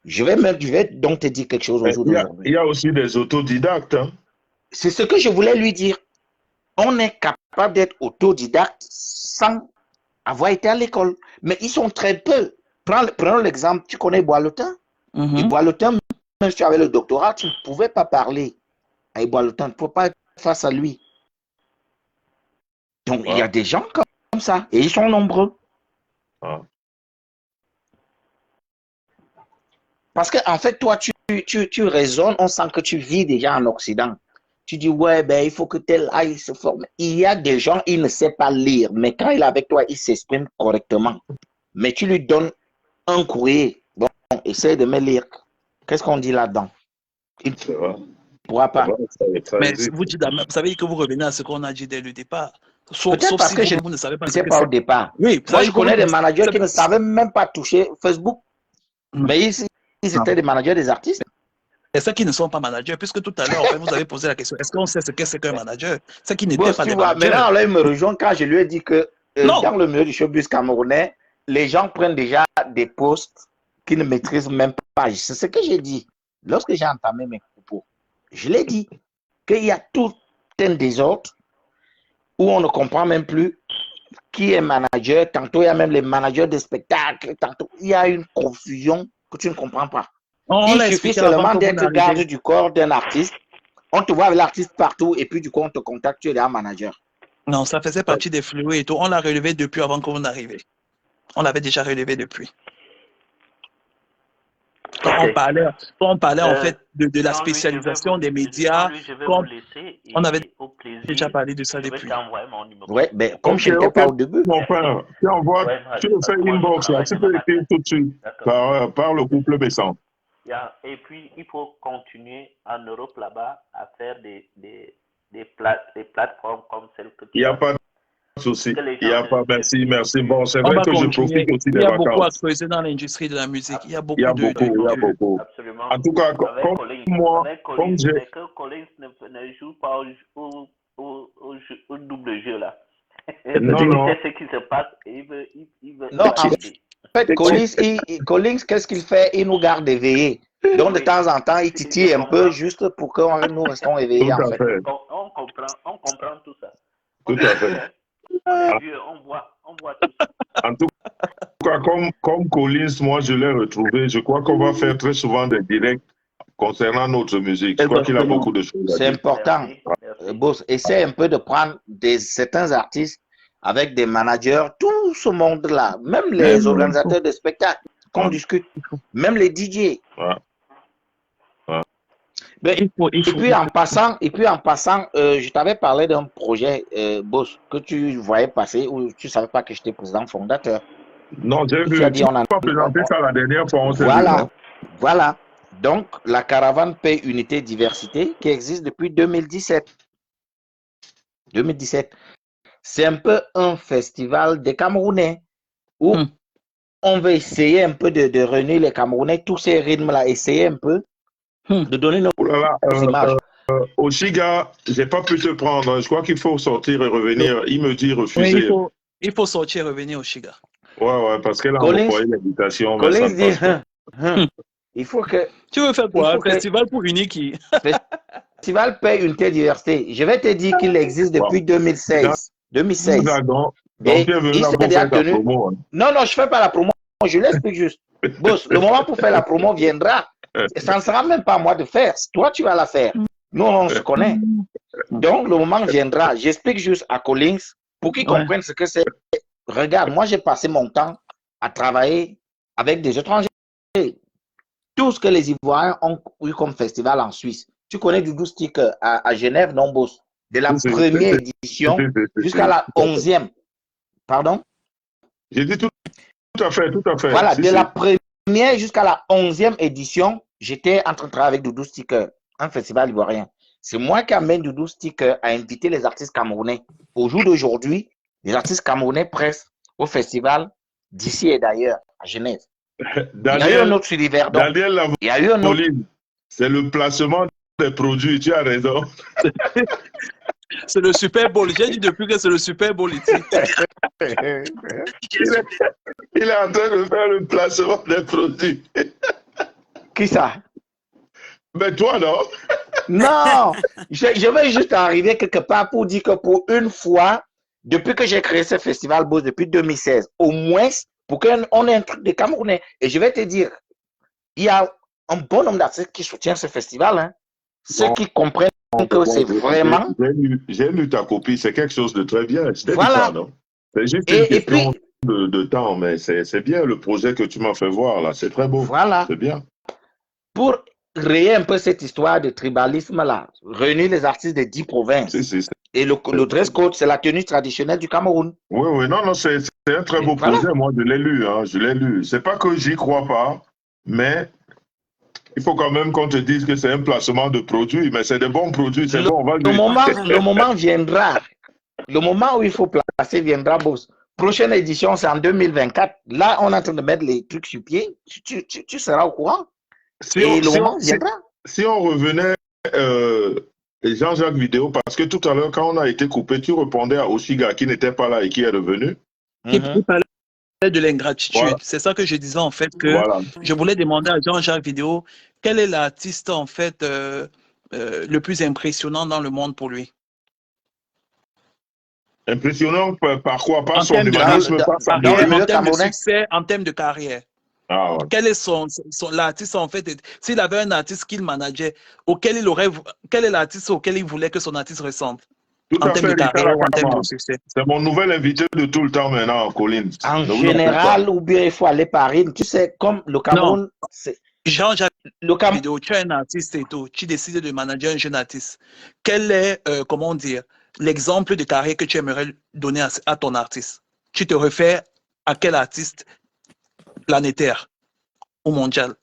Je vais donc te dire quelque chose au jour d'aujourd'hui. Il y a aussi des autodidactes. Hein. C'est ce que je voulais lui dire. On est capable d'être autodidacte sans avoir été à l'école. Mais ils sont très peu. Prenons l'exemple, tu connais Boileautin. Et Boileautin, même si tu avais le doctorat, tu ne pouvais pas parler avec Boileautin. Tu ne pouvais pas être face à lui. Donc, il y a des gens comme ça. Et ils sont nombreux. Parce qu'en fait, toi, tu raisonnes, on sent que tu vis déjà en Occident. Tu dis, ouais, ben, il faut que tel aille se former. Il y a des gens, il ne sait pas lire, mais quand il est avec toi, il s'exprime correctement. Mais tu lui donnes un courrier. Bon, essaye de me lire. Qu'est-ce qu'on dit là-dedans? Il ne pourra pas. Mais vous savez que vous revenez à ce qu'on a dit dès le départ. Sauf, Peut-être sauf parce si que je vous ne savez pas ne ce sais que pas au c'est. départ. Oui, ça, Moi, il je faut vous connais des dire. managers qui ne savaient même pas toucher Facebook. Mais ici, ils étaient des managers des artistes. Et ceux qui ne sont pas managers, puisque tout à l'heure, en fait, vous avez posé la question, est-ce qu'on sait ce que c'est qu'un manager? Ceux qui n'étaient Boss, pas tu des vois, managers. maintenant, là, il me rejoint quand je lui ai dit que Non, dans le milieu du showbiz camerounais, les gens prennent déjà des postes qu'ils ne maîtrisent même pas. C'est ce que j'ai dit. Lorsque j'ai entamé mes propos, je l'ai dit qu'il y a tout un désordre où on ne comprend même plus qui est manager. Tantôt, il y a même les managers des spectacles. Tantôt, il y a une confusion que tu ne comprends pas. on Il l'a suffit expliqué avant seulement que vous d'être garde n'arriviez. du corps d'un artiste. On te voit avec l'artiste partout et puis du coup, on te contacte, tu es déjà manager. Non, ça faisait partie des fléaux et tout. On l'a relevé depuis avant que vous n'arriviez. On l'avait déjà relevé depuis. Quand Ok. on parlait en fait de la Jean-Louis, spécialisation des médias, Jean-Louis, je vais vous comme laisser on avait et au déjà plaisir, parlé de ça je vais depuis. t'envoyer mon numéro. Ouais, ben, comme je Ok, n'étais ok, pas au début. mon frère. Tu envoies, Ouais, tu le parce fais que moi, je inbox là, travaille tu demain peux écrire matin. tout de suite D'accord. par le couple Besson. Et puis, il faut continuer en Europe là-bas à faire des plateformes comme celles que Il n'y tu a as. pas de souci. Que les Il n'y gens a pas, merci, merci. Bon, c'est On vrai va que je continuer. profite aussi Il des y a beaucoup à vacances. creuser dans l'industrie de la musique. Il y a Il y a beaucoup de, beaucoup, il y a beaucoup. Absolument. En tout cas, Avec comme Collins. moi, Avec comme Collins, j'ai... mais que Collins ne joue pas au double jeu là. Non, Il non. sait ce qui se passe et il veut Non, en aider. fait, Collins, qu'est-ce qu'il fait? Il nous garde éveillés. Donc, de Oui. temps en temps, il titille un peu juste pour que nous restons éveillés, Tout en à fait. fait, On comprend tout ça. tout On est à vieux, fait. hein. On est vieux, on voit tout ça. En tout cas, comme Collins, moi, je l'ai retrouvé. Je crois qu'on va faire très souvent des directs concernant notre musique. Je crois qu'il a Exactement. beaucoup de choses à C'est dire. important. Merci. Boss, essaie un peu de prendre certains artistes avec des managers, tout ce monde-là, même les organisateurs de spectacles, qu'on Ouais. discute, même les DJ. Ouais. Ouais. Ben, Il faut. et puis en passant, je t'avais parlé d'un projet, Boss, que tu voyais passer ou tu savais pas que j'étais président fondateur. Non, j'ai Et tu vu. as dit Tu m'as présenté ça la dernière fois, on s'est vu, voilà, non? voilà. Donc, la caravane Paix Unité Diversité qui existe depuis 2017. 2017. C'est un peu un festival des Camerounais où on veut essayer un peu de réunir les Camerounais, tous ces rythmes-là, essayer un peu de donner nos Oh là là, images. Oshiga, j'ai pas pu te prendre. Je crois qu'il faut sortir et revenir. Il me dit refuser. Oui, il faut sortir et revenir au Chiga. Ouais, parce qu'elle a Collins- envoyé l'invitation. mais Collins ça ne dit, passe pas. il faut que Tu veux faire quoi? Il Un faut que- festival pour Uniki? festival Paix Unité Diversité. Je vais te dire qu'il existe depuis 2016. 2016. Donc, Et tu es venu il là s'est pour déjà faire ta tenu. promo. Hein. Non, je fais pas la promo. Je l'explique juste. Boss, le moment pour faire la promo viendra. Ça ne sera même pas à moi de faire. Toi, tu vas la faire. Nous, on se connaît. Donc, le moment viendra. J'explique juste à Collins pour qu'il comprenne ce que c'est. Regarde, moi, j'ai passé mon temps à travailler avec des étrangers. Tout ce que les Ivoiriens ont eu comme festival en Suisse. Tu connais Doudou Stick à Genève, non, Boss? De la première édition jusqu'à la 11e. Pardon? J'ai dit tout à fait. Voilà, de la première jusqu'à la 11e édition, j'étais en train de travailler avec Doudou Sticker, un festival ivoirien. C'est moi qui amène Doudou Sticker à inviter les artistes camerounais. Au jour d'aujourd'hui, les artistes camerounais pressent au festival d'ici et d'ailleurs, à Genève. Il y a eu un autre sur Liverdon. Daniel Il y a eu un autre. C'est le placement des produits, tu as raison. C'est le Super Bowl. J'ai dit depuis que c'est le Super Bowl ici. Il est en train de faire le placement des produits. Qui ça? Mais toi, non? Non, je vais juste arriver quelque part pour dire que pour une fois, depuis que j'ai créé ce festival Boss depuis 2016, au moins, pour qu'on ait un truc de Camerounais. Et je vais te dire, il y a un bon nombre d'artistes qui soutiennent ce festival. Hein. Ceux qui comprennent que c'est vraiment... J'ai lu ta copie, c'est quelque chose de très bien. Voilà. C'est juste une question de temps, mais c'est bien le projet que tu m'as fait voir là. C'est très beau. Voilà. C'est bien. Pour rayer un peu cette histoire de tribalisme là, réunir les artistes des 10 provinces. Et le dress code, c'est la tenue traditionnelle du Cameroun. Oui, non, c'est un très beau projet. Moi, je l'ai lu, hein, je l'ai lu. C'est pas que j'y crois pas, mais il faut quand même qu'on te dise que c'est un placement de produits, mais c'est de bons produits, c'est bon, on va le moment viendra. Le moment où il faut placer viendra, boss. Prochaine édition, c'est en 2024. Là, on est en train de mettre les trucs sur pied. Tu seras au courant. Si Et on, le si moment on- si- viendra. si on revenait Jean-Jacques Vidéo, parce que tout à l'heure, quand on a été coupé, tu répondais à Oshiga qui n'était pas là et qui est revenu. Il Mhm. parlait de l'ingratitude. Voilà. C'est ça que je disais en fait que Voilà. je voulais demander à Jean-Jacques Vidéo quel est l'artiste en fait le plus impressionnant dans le monde pour lui. Impressionnant par quoi? Par En son termes de humanisme, par sa dans le carrière, milieu en termes de camerounais. succès, en termes de carrière. Ah, ouais. Quel est l'artiste en fait? S'il avait un artiste qu'il manageait, quel est l'artiste auquel il voulait que son artiste ressemble Tout en à termes fait, de carrière ou en termes Ricard. de succès? C'est mon nouvel invité de tout le temps maintenant, Collins. En Ne vous en faites général, ou bien il faut aller par Paris. Tu sais, comme le Cameroun, Jean-Jacques le Cameroun. Vidéo, tu es un artiste et tout, tu décides de manager un jeune artiste. Quel est, comment dire, l'exemple de carrière que tu aimerais donner à ton artiste? Tu te réfères à quel artiste planétaire ou mondial?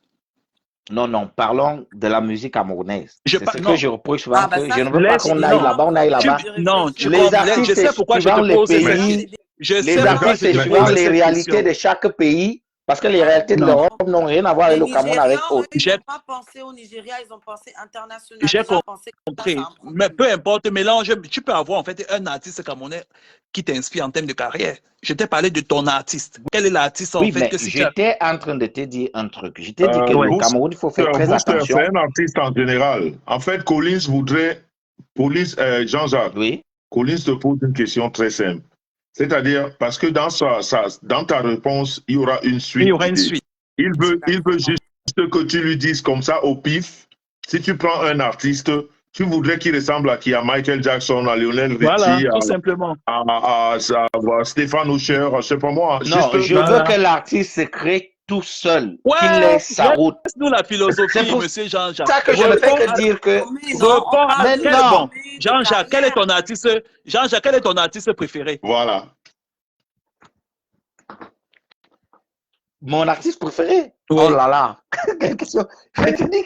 Non, parlons de la musique camerounaise. C'est ce non. que je reproche souvent, Ah, bah que ça, je ne veux pas qu'on aille là-bas, on aille là-bas. Non, tu Les comprends. artistes Je sais pourquoi je suivant te les pose cette pays, Je les sais pourquoi artistes je te suivant pose les cette réalités question. de chaque pays, parce que les réalités de Non. l'Europe n'ont rien à voir avec Les le Cameroun avec Nigérians, autres. eux, ils J'ai n'ont pas pensé au Nigeria, ils ont pensé international. J'ai Déjà, penser que ça, compris. c'est un Mais problème. peu importe, mélange. Tu peux avoir en fait un artiste camerounais qui t'inspire en termes de carrière. Je t'ai parlé de ton artiste. Quel est l'artiste en Oui, fait mais que si tu as... j'étais en train de te dire un truc. Je t'ai dit que Ouais. le Cameroun, il faut faire très attention. C'est un artiste en général. En fait, Collins voudrait, Jean-Jacques, Oui. Collins te pose une question très simple. C'est-à-dire, parce que dans ta réponse, il y aura une suite. Il y aura une suite. Il veut juste que tu lui dises comme ça au pif. Si tu prends un artiste, tu voudrais qu'il ressemble à qui? À Michael Jackson, à Lionel Richie, Voilà, tout simplement. à Stéphane Aucher, je sais pas moi. Non, juste, je veux que l'artiste se crée tout seul, Ouais, qu'il laisse sa route. Nous la philosophie, C'est pour monsieur Jean-Jacques. ça que je ne fais que dire que Bon, Jean-Jacques, quel est ton artiste? Jean-Jacques, quel est ton artiste préféré? Voilà. mon artiste préféré. Oui. Oh là là, quelle question. Je te dis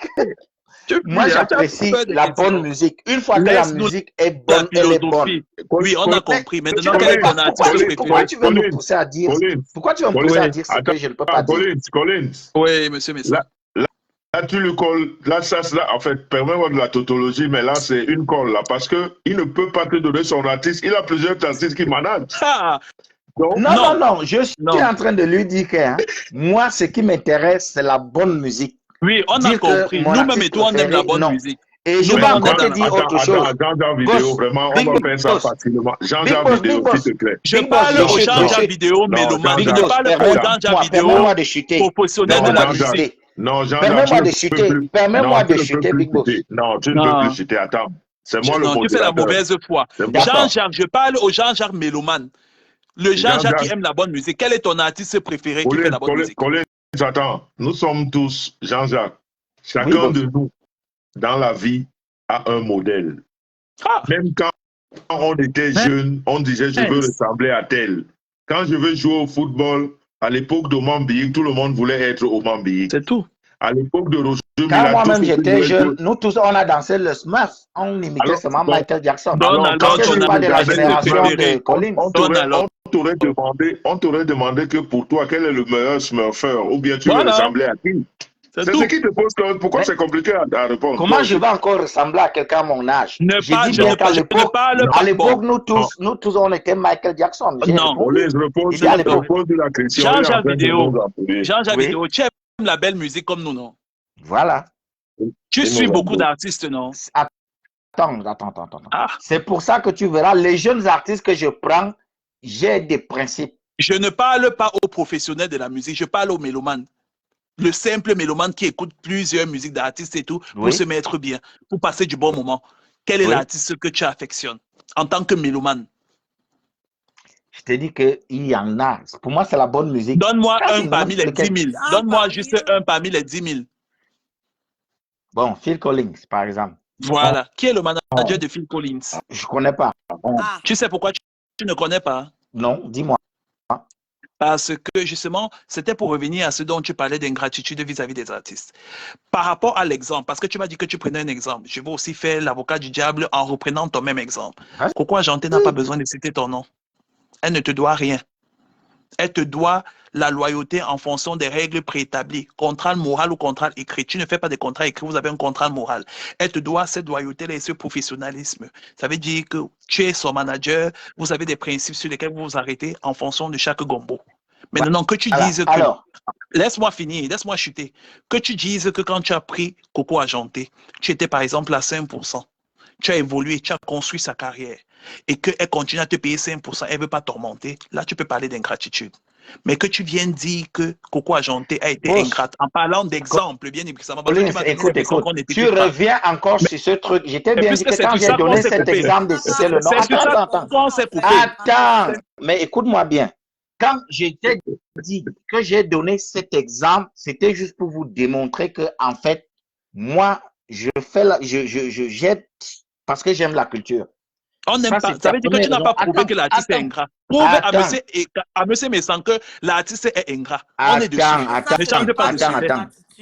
que moi j'apprécie la bonne musique. Une fois que la musique est bonne, elle est bonne. Oui, on a compris. Maintenant, quel est ton artiste préféré? Pourquoi tu veux me pousser à dire Pourquoi tu veux me pousser à dire ce que je ne peux pas dire? Collins. Oui, monsieur Messin. Là, tu le colles. Là, en fait, permets-moi de la tautologie, mais là, c'est une colle, là, parce que il ne peut pas te donner son artiste. Il a plusieurs artistes qui managent. Ah, non, je suis en train de lui dire que moi, ce qui m'intéresse, c'est la bonne musique. Oui, on a compris. Nous-mêmes et toi, on aime la bonne musique. Et je vais encore te dire autre chose. Jean-Jacques Vidéo, vraiment, on va faire ça facilement. Jean-Jacques Vidéo, s'il te plaît. Je parle au Jean-Jacques Vidéo, mélomane. Je parle au Jean-Jacques Vidéo, professionnel de la musique. Non, Jean-Jacques, permets-moi de chuter. Permets-moi de chuter, Big Boss. Non, tu ne peux plus chuter. Attends. C'est moi le modérateur. Tu fais la mauvaise foi. Jean-Jacques, je parle au Jean-Jacques mélomane. Le Jean-Jacques qui aime la bonne musique. Quel est ton artiste préféré qui fait la bonne musique? Collins, attends. Nous sommes tous, Jean-Jacques. Chacun de nous, dans la vie, a un modèle. Même quand on était jeune, on disait je veux ressembler à tel. Quand je veux jouer au football, à l'époque de Mambéi, tout le monde voulait être au Mambéi. C'est tout. À l'époque de Roger Mila, quand moi-même j'étais jeune, nous tous on a dansé le Smurf. On imitait seulement Michael Jackson. Parce que je ne suis pas de la génération de Collins. On t'aurait demandé que pour toi, quel est le meilleur Smurfeur? Ou bien tu veux ressembler à qui? C'est ce qui te pose. Pourquoi c'est compliqué à répondre? Comment je vais encore ressembler à quelqu'un à mon âge? J'ai dit bien qu'à l'époque, nous tous, on était Michael Jackson. Non, je repose la question. Jean-Jacques Vidéo, tu aimes la belle musique comme nous, non? Voilà. Tu suis beaucoup d'artistes, non? Attends. C'est pour ça que tu verras, les jeunes artistes que je prends, j'ai des principes. Je ne parle pas aux professionnels de la musique, je parle aux mélomanes. Le simple mélomane qui écoute plusieurs musiques d'artistes et tout, pour se mettre bien, pour passer du bon moment. Quel est l'artiste que tu affectionnes en tant que mélomane? Je te dis qu'il y en a. Pour moi, c'est la bonne musique. Donne-moi un parmi les 10 000. Donne-moi juste un parmi les 10 000. Bon, Phil Collins, par exemple. Voilà. Qui est le manager de Phil Collins? Je ne connais pas. Tu sais pourquoi tu ne connais pas? Non, dis-moi. Parce que justement, c'était pour revenir à ce dont tu parlais d'ingratitude vis-à-vis des artistes. Par rapport à l'exemple, parce que tu m'as dit que tu prenais un exemple, je vais aussi faire l'avocat du diable en reprenant ton même exemple. Coco Argenté n'a pas besoin de citer ton nom. Elle ne te doit rien. Elle te doit la loyauté en fonction des règles préétablies. Contrat moral ou contrat écrit. Tu ne fais pas de contrat écrit, vous avez un contrat moral. Elle te doit cette loyauté et ce professionnalisme. Ça veut dire que tu es son manager, vous avez des principes sur lesquels vous vous arrêtez en fonction de chaque gombo. Maintenant, que tu dises que... Alors, laisse-moi finir, laisse-moi chuter. Que tu dises que quand tu as pris Coco Argenté, tu étais par exemple à 5%. Tu as évolué, tu as construit sa carrière et qu'elle continue à te payer 5%, elle ne veut pas t'augmenter, là tu peux parler d'ingratitude. Mais que tu viennes dire que Coco Argenté a été ingrate en parlant d'exemple, bien évidemment. Écoute, tu reviens encore sur ce truc. J'étais bien dit que quand j'ai donné cet exemple de citer le nom. Attends, mais écoute-moi bien. Quand j'étais dit que j'ai donné cet exemple, c'était juste pour vous démontrer que, en fait, moi, je fais j'aide parce que j'aime la culture. On n'aime pas. Ça veut dire que tu n'as pas prouvé que l'artiste est ingrat. Prouve à monsieur Messan que l'artiste est ingrat. On est dessus. Attends.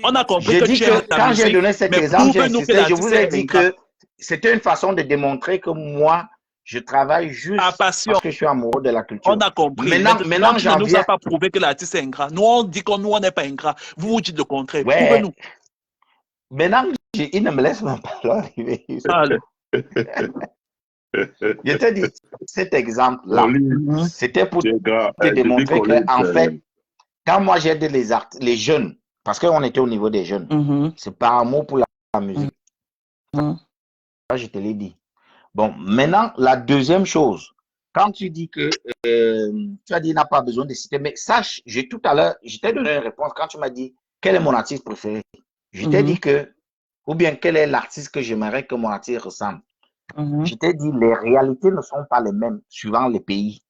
On a compris que tu aimes la quand j'ai donné cet exemple, je vous ai dit que c'était une façon de démontrer que moi, je travaille juste parce que je suis amoureux de la culture. On a compris. Maintenant tu ne nous as pas prouvé que l'artiste est ingrat. Nous, on dit que nous, on n'est pas ingrat. Vous, vous dites le contraire. Prouvez-nous. Maintenant, il ne me laisse même pas arriver. Je te dis, cet exemple-là, c'était pour te démontrer qu'en fait, quand moi j'aide les jeunes, parce qu'on était au niveau des jeunes, c'est par amour pour la musique. Ça, je te l'ai dit. Bon, maintenant, la deuxième chose, quand tu dis que tu as dit qu'il n'a pas besoin de citer, mais sache, tout à l'heure, je t'ai donné une réponse quand tu m'as dit quel est mon artiste préféré. Je t'ai dit que, ou bien quel est l'artiste que j'aimerais que mon artiste ressemble. Je t'ai dit, les réalités ne sont pas les mêmes suivant les pays.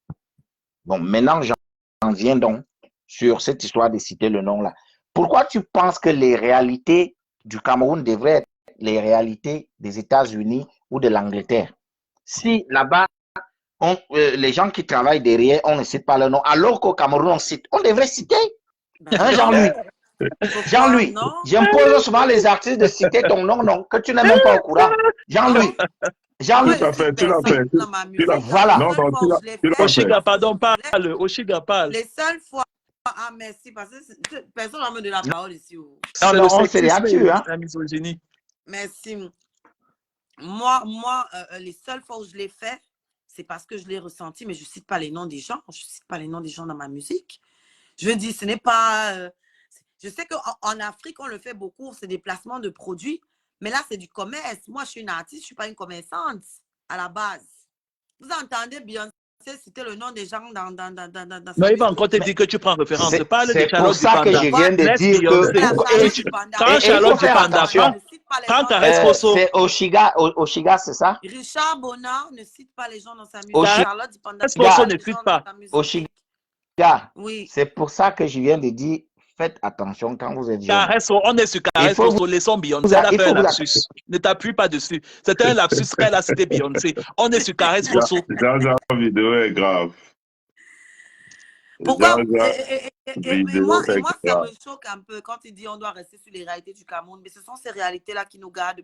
Bon, maintenant, j'en viens donc sur cette histoire de citer le nom là. Pourquoi tu penses que les réalités du Cameroun devraient être les réalités des États-Unis ou de l'Angleterre? Si là-bas, les gens qui travaillent derrière, on ne cite pas leur nom, alors qu'au Cameroun, on devrait citer. Hein, Jean-Louis? Jean-Louis, j'impose souvent les artistes de citer ton nom, non, que tu n'es même pas au courant. Jean-Louis. Jean-Louis, tu l'as fait. Voilà. Non, Oshiga, pardon, parle. Oshiga, parle. Les seules fois. Ah, merci, parce que personne n'a me donné la parole ici. C'est le sexisme, hein? La misogynie. Merci. Moi, les seules fois où je l'ai fait, c'est parce que je l'ai ressenti, mais je ne cite pas les noms des gens. Je ne cite pas les noms des gens dans ma musique. Je dis, ce n'est pas... je sais qu'en Afrique, on le fait beaucoup, c'est des placements de produits. Mais là, c'est du commerce. Moi, je suis une artiste, je ne suis pas une commerçante à la base. Vous entendez Beyoncé citer le nom des gens dans non, il va encore te dire que tu prends référence. C'est pour ça que je viens de dire que... Quand Charlotte du Panda, quand Caresse Kosso... C'est Oshiga, c'est ça? Richard Bonnard ne cite pas les gens dans sa musique. Charlotte du Panda ne cite pas. Oshiga, oui. C'est pour ça que je viens de dire... Faites attention quand vous êtes jeune. On est sur Caresse Kosso, laissons Beyoncé. Elle a fait un lapsus. Ne t'appuie pas dessus. C'était un lapsus qu'elle a cité Beyoncé. On est sur Caresse Kosso. La vidéo est grave. Pourquoi et moi, ça me choque un peu quand il dit on doit rester sur les réalités du Cameroun. Mais ce sont ces réalités-là qui nous gardent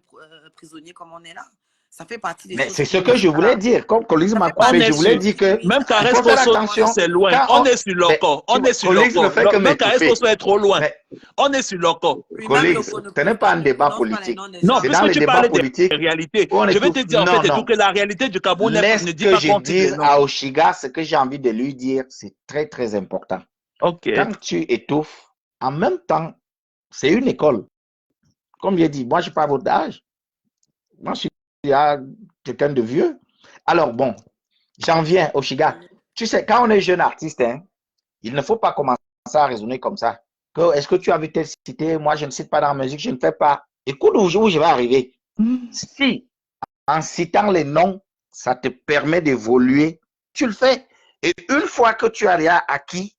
prisonniers comme on est là. Ça fait partie des choses. C'est ce que je voulais dire. Comme Colise m'a coupé, je voulais dire que. Même Caresse Kosso, c'est loin. On est sur Loco. On est sur Loco. Même Caresse Kosso est trop loin. On est sur Loco. Colise, ce n'est pas un débat politique. Non, puisque tu parles de réalité. Je vais te dire en fait que la réalité du Cameroun ne dit pas qu'on dit à Oshiga, ce que j'ai envie de lui dire, c'est très, très important. Quand tu étouffes, en même temps, c'est une école. Comme j'ai dit, moi, je n'ai pas votre âge. Moi, je suis quelqu'un de vieux. Alors, bon, j'en viens, Oshiga. Tu sais, quand on est jeune artiste, hein, il ne faut pas commencer à raisonner comme ça. Est-ce que tu as vu telle cité? Moi, je ne cite pas dans la musique, je ne fais pas. Écoute où je vais arriver. Si, en citant les noms, ça te permet d'évoluer, tu le fais. Et une fois que tu as déjà acquis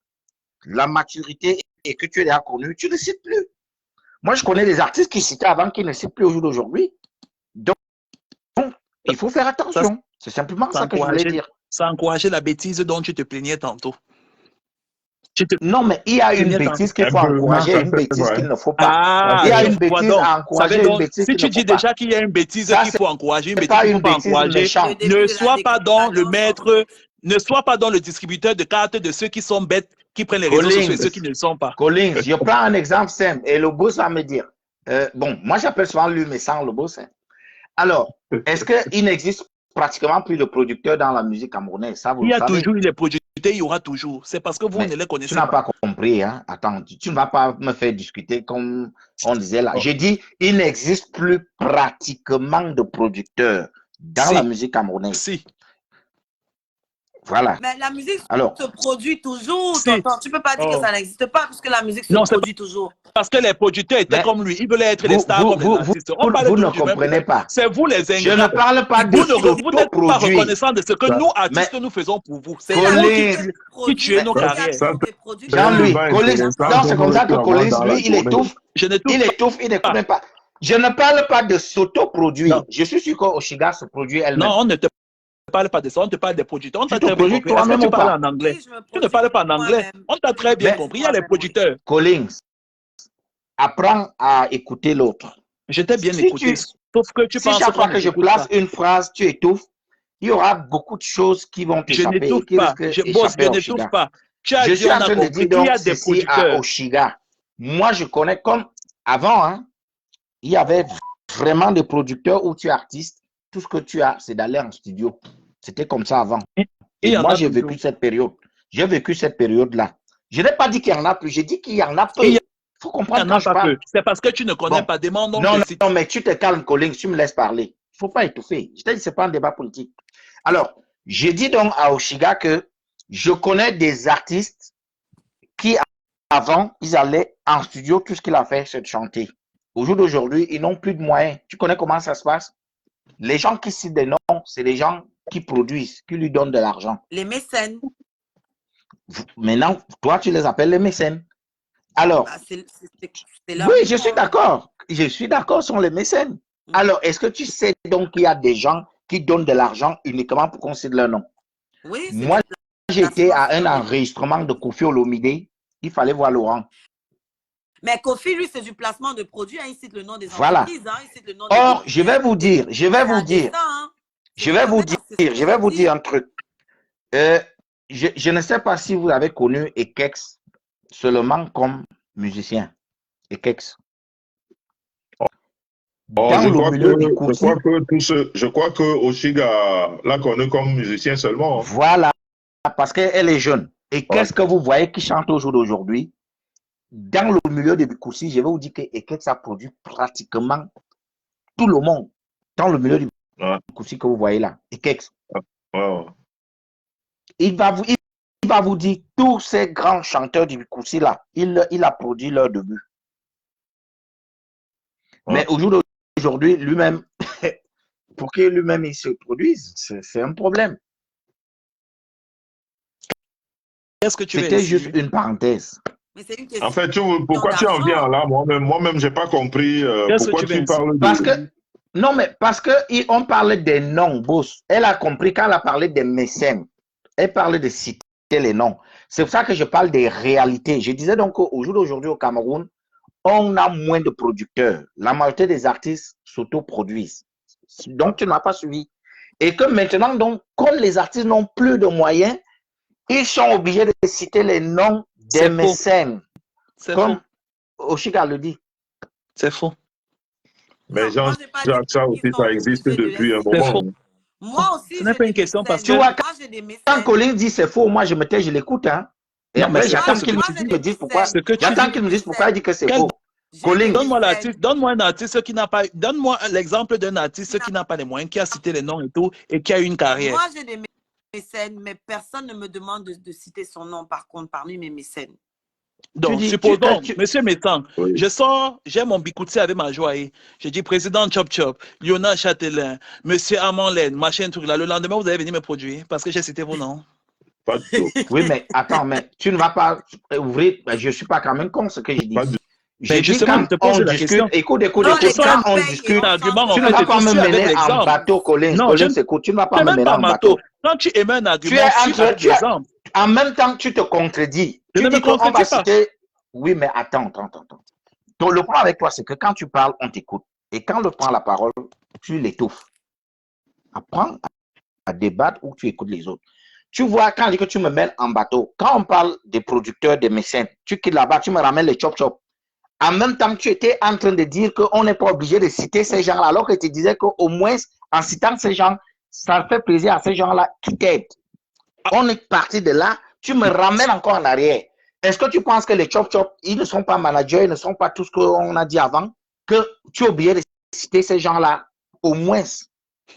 la maturité et que tu es déjà connu, tu ne cites plus. Moi, je connais des artistes qui citaient avant qui ne citent plus au jour d'aujourd'hui. Donc, il faut faire attention. C'est simplement ça que je voulais dire. Ça encourageait la bêtise dont tu te plaignais tantôt. Non, mais il y a une bêtise qu'il faut encourager et une bêtise qu'il ne faut pas. Il y a une bêtise à encourager et une bêtise qu'il ne faut pas. Si tu dis déjà qu'il y a une bêtise qu'il faut encourager, une bêtise qu'il ne faut pas encourager, ne sois pas dans le maître, ne sois pas dans le distributeur de cartes de ceux qui sont bêtes, qui prennent les réseaux sociaux et ceux qui ne le sont pas. Collins, je prends un exemple simple et le boss va me dire. Bon, moi j'appelle souvent lui, mais sans le boss. Alors, est-ce qu'il n'existe pratiquement plus de producteurs dans la musique camerounaise? Ça, vous il y a le savez. toujours des producteurs, il y aura toujours. C'est parce que vous ne les connaissez pas. Tu n'as pas compris, hein? Attends, tu ne vas pas me faire discuter comme on disait là. J'ai dit, il n'existe plus pratiquement de producteurs dans la musique camerounaise. Si. Voilà. Mais la musique se produit toujours. Tu ne peux pas dire que ça n'existe pas puisque la musique se produit toujours. Parce que les producteurs étaient comme lui. Ils voulaient être les stars comme les artistes. Vous ne comprenez pas. C'est vous les ingrats. Je ne parle pas de vous n'êtes pas reconnaissant de ce que nous, artistes, nous faisons pour vous. C'est vous qui tuez nos carrières. Jean-Louis, c'est comme ça que Collins, lui, il étouffe. Il étouffe, il n'écoute même pas. Je ne parle pas de s'auto-produire. Je suis sûr qu'Oshiga se produit elle-même. Non, on ne te parle pas de ça, on te parle des producteurs. On t'a très bien compris. Est-ce que tu parles en anglais? Tu ne parles pas en anglais. On t'a très bien compris. Il y a les producteurs. Collins, apprends à écouter l'autre. Je t'ai bien écouté. Sauf que tu penses chaque fois que je place une phrase, tu étouffes, il y aura beaucoup de choses qui vont t'échapper. Je n'étouffe pas. Je n'étouffe pas. Je suis en train de dire donc ceci à Oshiga. Moi, je connais comme avant, hein, il y avait vraiment des producteurs où tu es artiste. Tout ce que tu as, c'est d'aller en studio. C'était comme ça avant. Et moi, j'ai vécu cette période. J'ai vécu cette période-là. Je n'ai pas dit qu'il y en a plus. J'ai dit qu'il y en a peu. Il faut comprendre quand je parle. C'est parce que tu ne connais pas. Demandons. Non, mais tu te calmes, Collins. Tu me laisses parler. Il ne faut pas étouffer. Je t'ai dit, ce n'est pas un débat politique. Alors, j'ai dit donc à Oshiga que je connais des artistes qui, avant, ils allaient en studio. Tout ce qu'il a fait, c'est de chanter. Au jour d'aujourd'hui, ils n'ont plus de moyens. Tu connais comment ça se passe? Les gens qui citent des noms, c'est les gens qui produisent, qui lui donnent de l'argent. Les mécènes. Maintenant, toi, tu les appelles les mécènes. Alors, oui, je suis d'accord. Je suis d'accord, ce sont les mécènes. Alors, est-ce que tu sais donc qu'il y a des gens qui donnent de l'argent uniquement pour qu'on cite leur nom? Oui. Moi, j'étais à un enregistrement de Kofi Olomide. Il fallait voir Laurent. Mais Kofi, lui, c'est du placement de produits. Hein, il cite le nom des entreprises. Hein, il cite le nom Or, je vais vous dire un truc. Je ne sais pas si vous avez connu Ekex seulement comme musicien. Ekex. Je crois que Oshiga l'a connu comme musicien seulement. Voilà, parce qu'elle est jeune. Et qu'est-ce que vous voyez qui chante au jour d'aujourd'hui? Dans le milieu de Bikoussi, je vais vous dire que Ekex a produit pratiquement tout le monde. Dans le milieu du Bikoussi que vous voyez là, Ekex. Il va vous dire tous ces grands chanteurs du Bikoussi là, il a produit leur début. Mais au jour d'aujourd'hui, lui-même, pour que lui-même il se produise, c'est un problème. C'était juste une parenthèse. Mais une en fait, pourquoi tu en viens là? Moi-même, je n'ai pas compris pourquoi tu parles de... Parce qu'on parlait des noms, boss. Elle a compris quand elle a parlé des mécènes. Elle parlait de citer les noms. C'est pour ça que je parle des réalités. Je disais donc qu'au jour d'aujourd'hui au Cameroun, on a moins de producteurs. La majorité des artistes s'autoproduisent. Donc, tu n'as pas suivi. Et que maintenant, donc, comme les artistes n'ont plus de moyens, ils sont obligés de citer les noms des mécènes. Comme Oshiga le dit. C'est faux. Mais ça aussi, ça existe depuis un moment. Moi aussi, ce n'est pas une question parce que... Tu vois, quand Colin dit c'est faux, moi je me tais, je l'écoute. Hein. Et après, j'attends qu'il me dise pourquoi. J'attends qu'il me dise pourquoi il dit que c'est faux. Colin, donne-moi un artiste qui n'a pas... Donne-moi l'exemple d'un artiste qui n'a pas les moyens, qui a cité les noms et tout, et qui a eu une carrière. Moi, j'ai des mécènes, mais personne ne me demande de citer son nom, par contre, parmi mes mécènes. Donc, supposons, monsieur Métan, je sors, j'ai mon Bikoutsi avec ma joie. Je dis président Chop Chop, Lionel Châtelain, monsieur Armand Laine, machin, truc là. Le lendemain, vous allez venir me produire parce que j'ai cité vos noms. Pas de tout. Oui, mais attends, mais tu ne vas pas ouvrir. Je ne suis pas quand même con ce que je dis. Je dis quand on discute, écoute, quand on discute, tu ne vas pas me mener en bateau, Colin. Colin, écoute, tu ne vas pas me mener en bateau. Quand tu émets un argument, tu as des exemples. en même temps, tu te contredis. Je Tu ne me dis qu'on va contredis pas. citer. Oui, mais attends. Donc, le point avec toi, c'est que quand tu parles, on t'écoute. Et quand le prend la parole, tu l'étouffes. Apprends à débattre ou tu écoutes les autres. Tu vois, quand je dis que tu me mènes en bateau, quand on parle des producteurs, des mécènes, tu quittes là-bas, tu me ramènes les chop-chop. En même temps, tu étais en train de dire qu'on n'est pas obligé de citer ces gens-là, alors que tu disais qu'au moins, en citant ces gens, ça fait plaisir à ces gens-là qui t'aident. On est parti de là, tu me ramènes encore en arrière. Est-ce que tu penses que les chop-chop, ils ne sont pas managers, ils ne sont pas tout ce qu'on a dit avant, que tu es obligé de citer ces gens-là, au moins,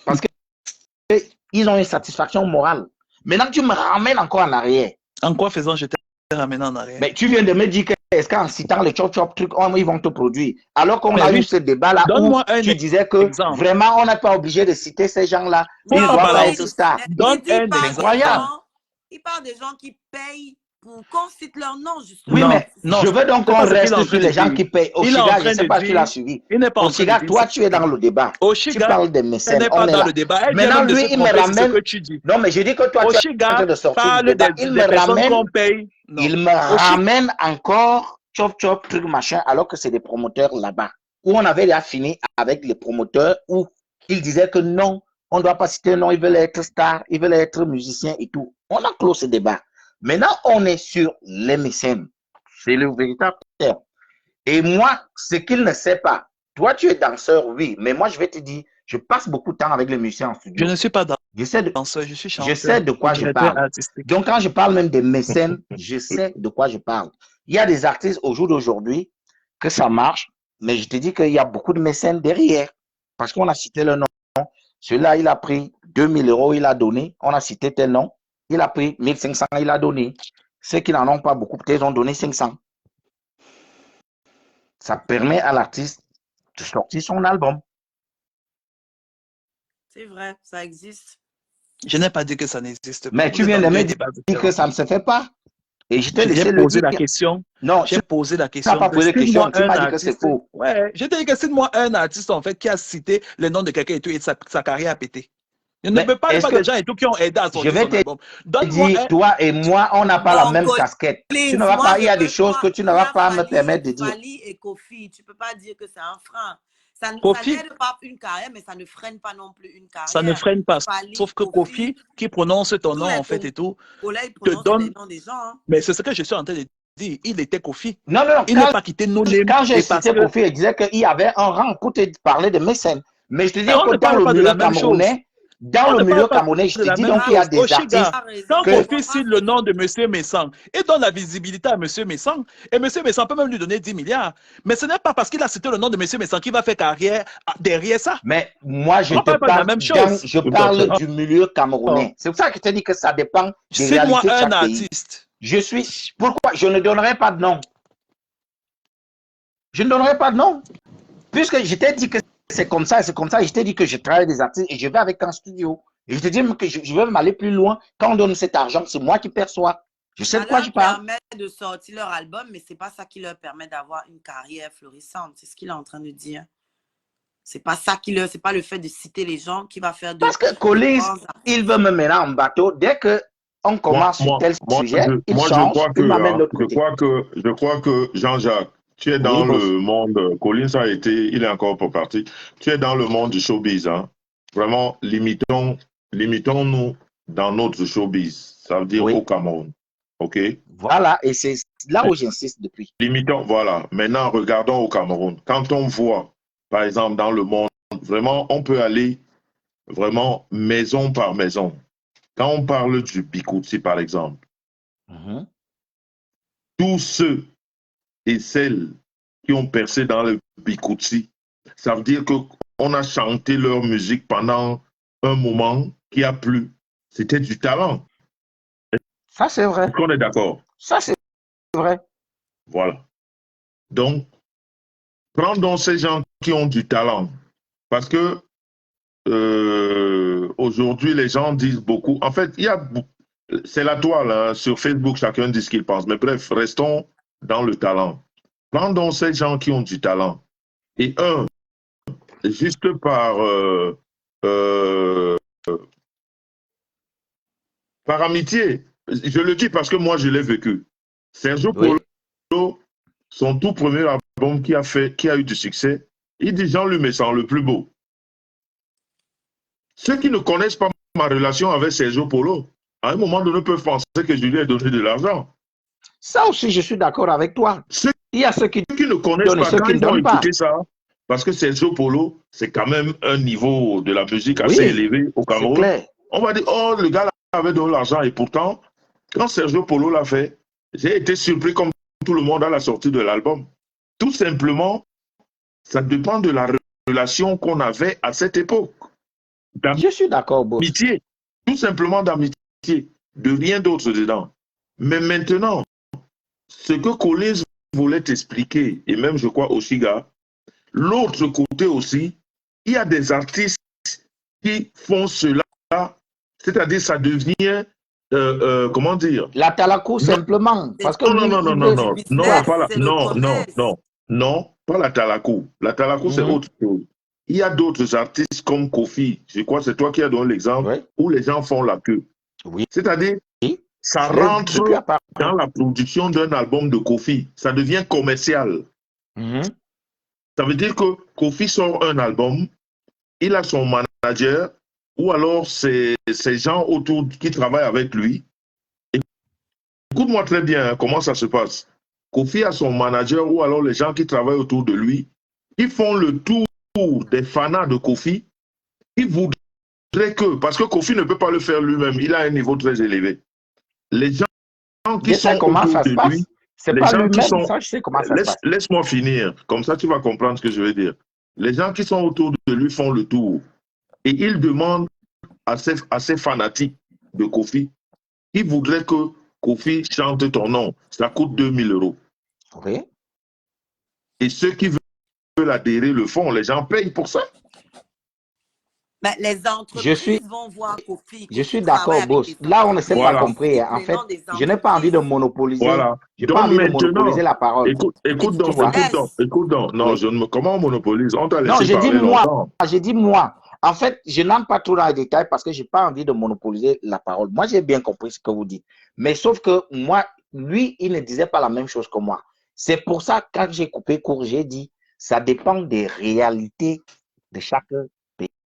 parce qu'ils ont une satisfaction morale. Maintenant, tu me ramènes encore en arrière. En quoi faisant, je t'ai ramené en arrière? Mais tu viens de me dire que est-ce qu'en citant les chop-chop trucs, ils vont te produire. Alors qu'on a eu ce débat-là où tu disais que vraiment, on n'est pas obligé de citer ces gens-là. Ils ne doivent pas être stars. Donne un exemple. Incroyable. Il parle des gens qui payent pour qu'on cite leur nom, justement. Oui, mais je veux donc qu'on reste sur les gens qui payent. Oshiga, je ne sais pas si tu l'as suivi. Oshiga, toi, tu es dans le débat. Tu parles des mécènes. n'est pas dans le débat. Maintenant, lui, il me ramène. Non, mais je dis que toi, tu es en train de sortir du débat. Il me ramène. Il me ramène encore chop, truc, machin, alors que c'est des promoteurs là-bas. Où on avait déjà fini avec les promoteurs, où ils disaient que non, on ne doit pas citer non, ils veulent être stars, ils veulent être musiciens et tout. On a clos ce débat. Maintenant, on est sur les mécènes. C'est le véritable terme. Et moi, ce qu'il ne sait pas, toi, tu es danseur, oui, mais moi, je vais te dire, je passe beaucoup de temps avec les musiciens en studio. Je ne suis pas danseur, je suis chanteur. Je sais de quoi je parle. Artistique. Donc, quand je parle même des mécènes, je sais de quoi je parle. Il y a des artistes au jour d'aujourd'hui que ça marche, mais je te dis qu'il y a beaucoup de mécènes derrière. Parce qu'on a cité le nom. Celui-là, il a pris 2000 €, il a donné. On a cité tel nom. Il a pris 1500, il a donné. Ceux qui n'en ont pas beaucoup, peut-être, ont donné 500. Ça permet à l'artiste de sortir son album. C'est vrai, ça existe. Je n'ai pas dit que ça n'existe pas. Mais tu viens de me dire que ça ne se fait pas. Et je t'ai laissé poser la question. Non, j'ai posé la question. Tu n'as pas posé la question, tu m'as dit que c'est faux. Ouais, je t'ai dit que cite-moi un artiste en fait qui a cité le nom de quelqu'un et tout et sa carrière a pété. Je ne peux pas des gens et tout qui ont aidé à sortir son album. Je vais te dire, toi et moi, on n'a pas la même casquette. Tu ne vas pas, il y a des choses que tu ne vas pas me permettre de dire. Fally et Kofi, tu ne peux pas dire que c'est un frein. Ça n'aide pas une carrière, mais ça ne freine pas non plus une carrière. Ça ne freine pas. Sauf que Kofi, qui prononce ton nom en fait et tout, te donne les noms des gens. Hein. Mais c'est ce que je suis en train de dire. Il était Kofi. Non. Il n'a pas quitté nos lieux. Quand j'ai cité Kofi, il disait qu'il y avait un rang pour te parler de mécènes. Mais je te dis que dans le milieu camerounais, je te dis donc qu'il y a des artistes. Quand Kofi cite le nom de M. Messang, il donne la visibilité à M. Messang. Et M. Messang peut même lui donner 10 milliards. Mais ce n'est pas parce qu'il a cité le nom de M. Messang qu'il va faire carrière derrière ça. Mais moi, je te parle, je parle du milieu camerounais. C'est pour ça que je te dis que ça dépend des réalités de chaque pays. Je suis... Pourquoi? Je ne donnerai pas de nom. Je ne donnerai pas de nom. Puisque je t'ai dit que c'est comme ça, et je t'ai dit que je travaille des artistes et je vais avec un studio. Et je te dis que je veux m'aller plus loin. Quand on donne cet argent, c'est moi qui perçois. Je sais de quoi je parle. Ça leur permet de sortir leur album, mais ce n'est pas ça qui leur permet d'avoir une carrière florissante. C'est ce qu'il est en train de dire. C'est pas ça c'est pas le fait de citer les gens qui va faire de... Parce que Collins, il veut me mettre en bateau. Dès qu'on commence sur tel sujet, il change, il m'amène de l'autre côté. Je crois que Jean-Jacques, tu es dans le monde, Collins il est encore pour partir, tu es dans le monde du showbiz. Hein. Vraiment, limitons-nous dans notre showbiz. Ça veut dire au Cameroun. OK? Voilà, et c'est là où j'insiste depuis. Limitons, voilà. Maintenant, regardons au Cameroun. Quand on voit, par exemple, dans le monde, vraiment, on peut aller vraiment maison par maison. Quand on parle du Bikouti, par exemple, tous ceux et celles qui ont percé dans le Bikouti, ça veut dire qu'on a chanté leur musique pendant un moment qui a plu. C'était du talent. Ça, c'est vrai. Est-ce qu'on est d'accord? Ça, c'est vrai. Voilà. Donc, prends ces gens qui ont du talent. Parce que aujourd'hui, les gens disent beaucoup. En fait, c'est la toile. Hein. Sur Facebook, chacun dit ce qu'il pense. Mais bref, restons dans le talent. Prends ces gens qui ont du talent. Et juste par amitié, Je le dis parce que moi, je l'ai vécu. Sergio Oui. Polo, son tout premier album qui a eu du succès, il dit Jean-Luc Messan, le plus beau. Ceux qui ne connaissent pas ma relation avec Sergio Polo, à un moment donné, peuvent penser que je lui ai donné de l'argent. Ça aussi, je suis d'accord avec toi. Ceux Il y a ceux qui qui ne connaissent donnent et pas, ceux quand qui ne ils vont donnent pas. écouter ça, parce que Sergio Polo, c'est quand même un niveau de la musique assez Oui, élevé au c'est Cameroun. clair. On va dire, oh, le gars là avait donné l'argent. Et pourtant, quand Sergio Polo l'a fait, j'ai été surpris comme tout le monde à la sortie de l'album. Tout simplement, ça dépend de la relation qu'on avait à cette époque. Je suis d'accord, boss. D'amitié, tout simplement d'amitié, de rien d'autre dedans. Mais maintenant, ce que Collins voulait expliquer, et même je crois Oshiga, l'autre côté aussi, il y a des artistes qui font cela, c'est-à-dire ça devient, comment dire? La Talakou, simplement. Parce que Non, lui, non, non, il non, veut. non, non, business, pas la, c'est le non, non, commerce. non, non, pas la Talakou. La Talakou, c'est autre chose. Il y a d'autres artistes comme Kofi, je crois que c'est toi qui as donné l'exemple, Oui. où les gens font la queue. Oui. C'est-à-dire, ça rentre dans la production d'un album de Kofi. Ça devient commercial. Ça veut dire que Kofi sort un album, il a son manager, ou alors ces gens autour qui travaillent avec lui. Écoute-moi très bien hein, comment ça se passe. Kofi a son manager, ou alors les gens qui travaillent autour de lui, ils font le tour des fanats de Kofi. Ils voudraient que, parce que Kofi ne peut pas le faire lui-même, il a un niveau très élevé. Les gens qui sont autour de lui, c'est pas lui-même, ça je sais comment ça se passe. Laisse-moi finir, comme ça tu vas comprendre ce que je veux dire. Les gens qui sont autour de lui font le tour et ils demandent à ces fanatiques de Kofi, ils voudraient que Kofi chante ton nom. Ça coûte 2000 €. Oui. Et ceux qui veulent adhérer le font, les gens payent pour ça. Ben, les entreprises vont voir Kofi. Je suis d'accord, boss. Là, on ne s'est pas compris. En fait, je n'ai pas envie de monopoliser. Voilà. Je n'ai pas envie de monopoliser la parole. Écoute donc. Non, oui. Comment on monopolise? On t'a laissé non, j'ai parler dit moi. longtemps. J'ai dit moi. En fait, je n'entre pas trop dans les détails parce que je n'ai pas envie de monopoliser la parole. Moi, j'ai bien compris ce que vous dites. Mais sauf que moi, lui, il ne disait pas la même chose que moi. C'est pour ça, quand j'ai coupé court, j'ai dit, ça dépend des réalités de chaque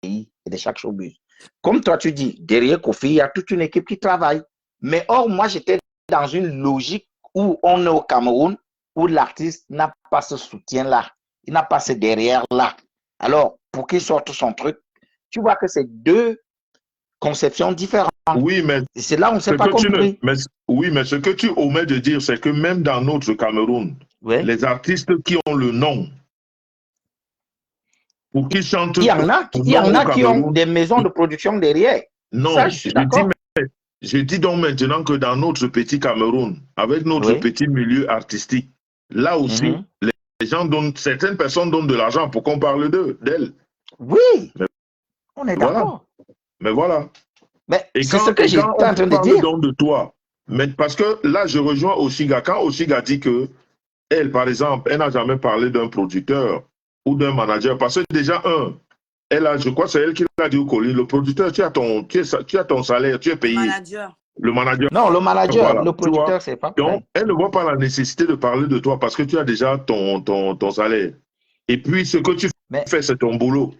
pays et de chaque showbiz. Comme toi, tu dis, derrière Kofi, il y a toute une équipe qui travaille. Mais or, moi, j'étais dans une logique où on est au Cameroun, où l'artiste n'a pas ce soutien-là. Il n'a pas ce derrière-là. Alors, pour qu'il sorte son truc, tu vois que c'est deux conceptions différentes. Oui, mais c'est là où on ne s'est pas compris. Oui, mais ce que tu omets de dire, c'est que même dans notre Cameroun, les artistes qui ont le nom, pour qu'ils chantent. Il y en a qui ont des maisons de production derrière. Non, ça, je dis donc maintenant que dans notre petit Cameroun, avec notre petit milieu artistique, là aussi, les gens donnent, certaines personnes donnent de l'argent pour qu'on parle d'elles. Oui, on est d'accord. Mais voilà. Mais c'est ce que j'étais en train de dire. De toi, mais parce que là, je rejoins Oshiga. Quand Oshiga dit que elle, par exemple, elle n'a jamais parlé d'un producteur ou d'un manager, parce que déjà, je crois que c'est elle qui l'a dit au colis, le producteur, tu as ton salaire, tu es payé. Le manager. Non, le manager, voilà, le producteur, c'est pas donc, elle ne voit pas la nécessité de parler de toi parce que tu as déjà ton salaire. Et puis, ce que tu fais, c'est ton boulot.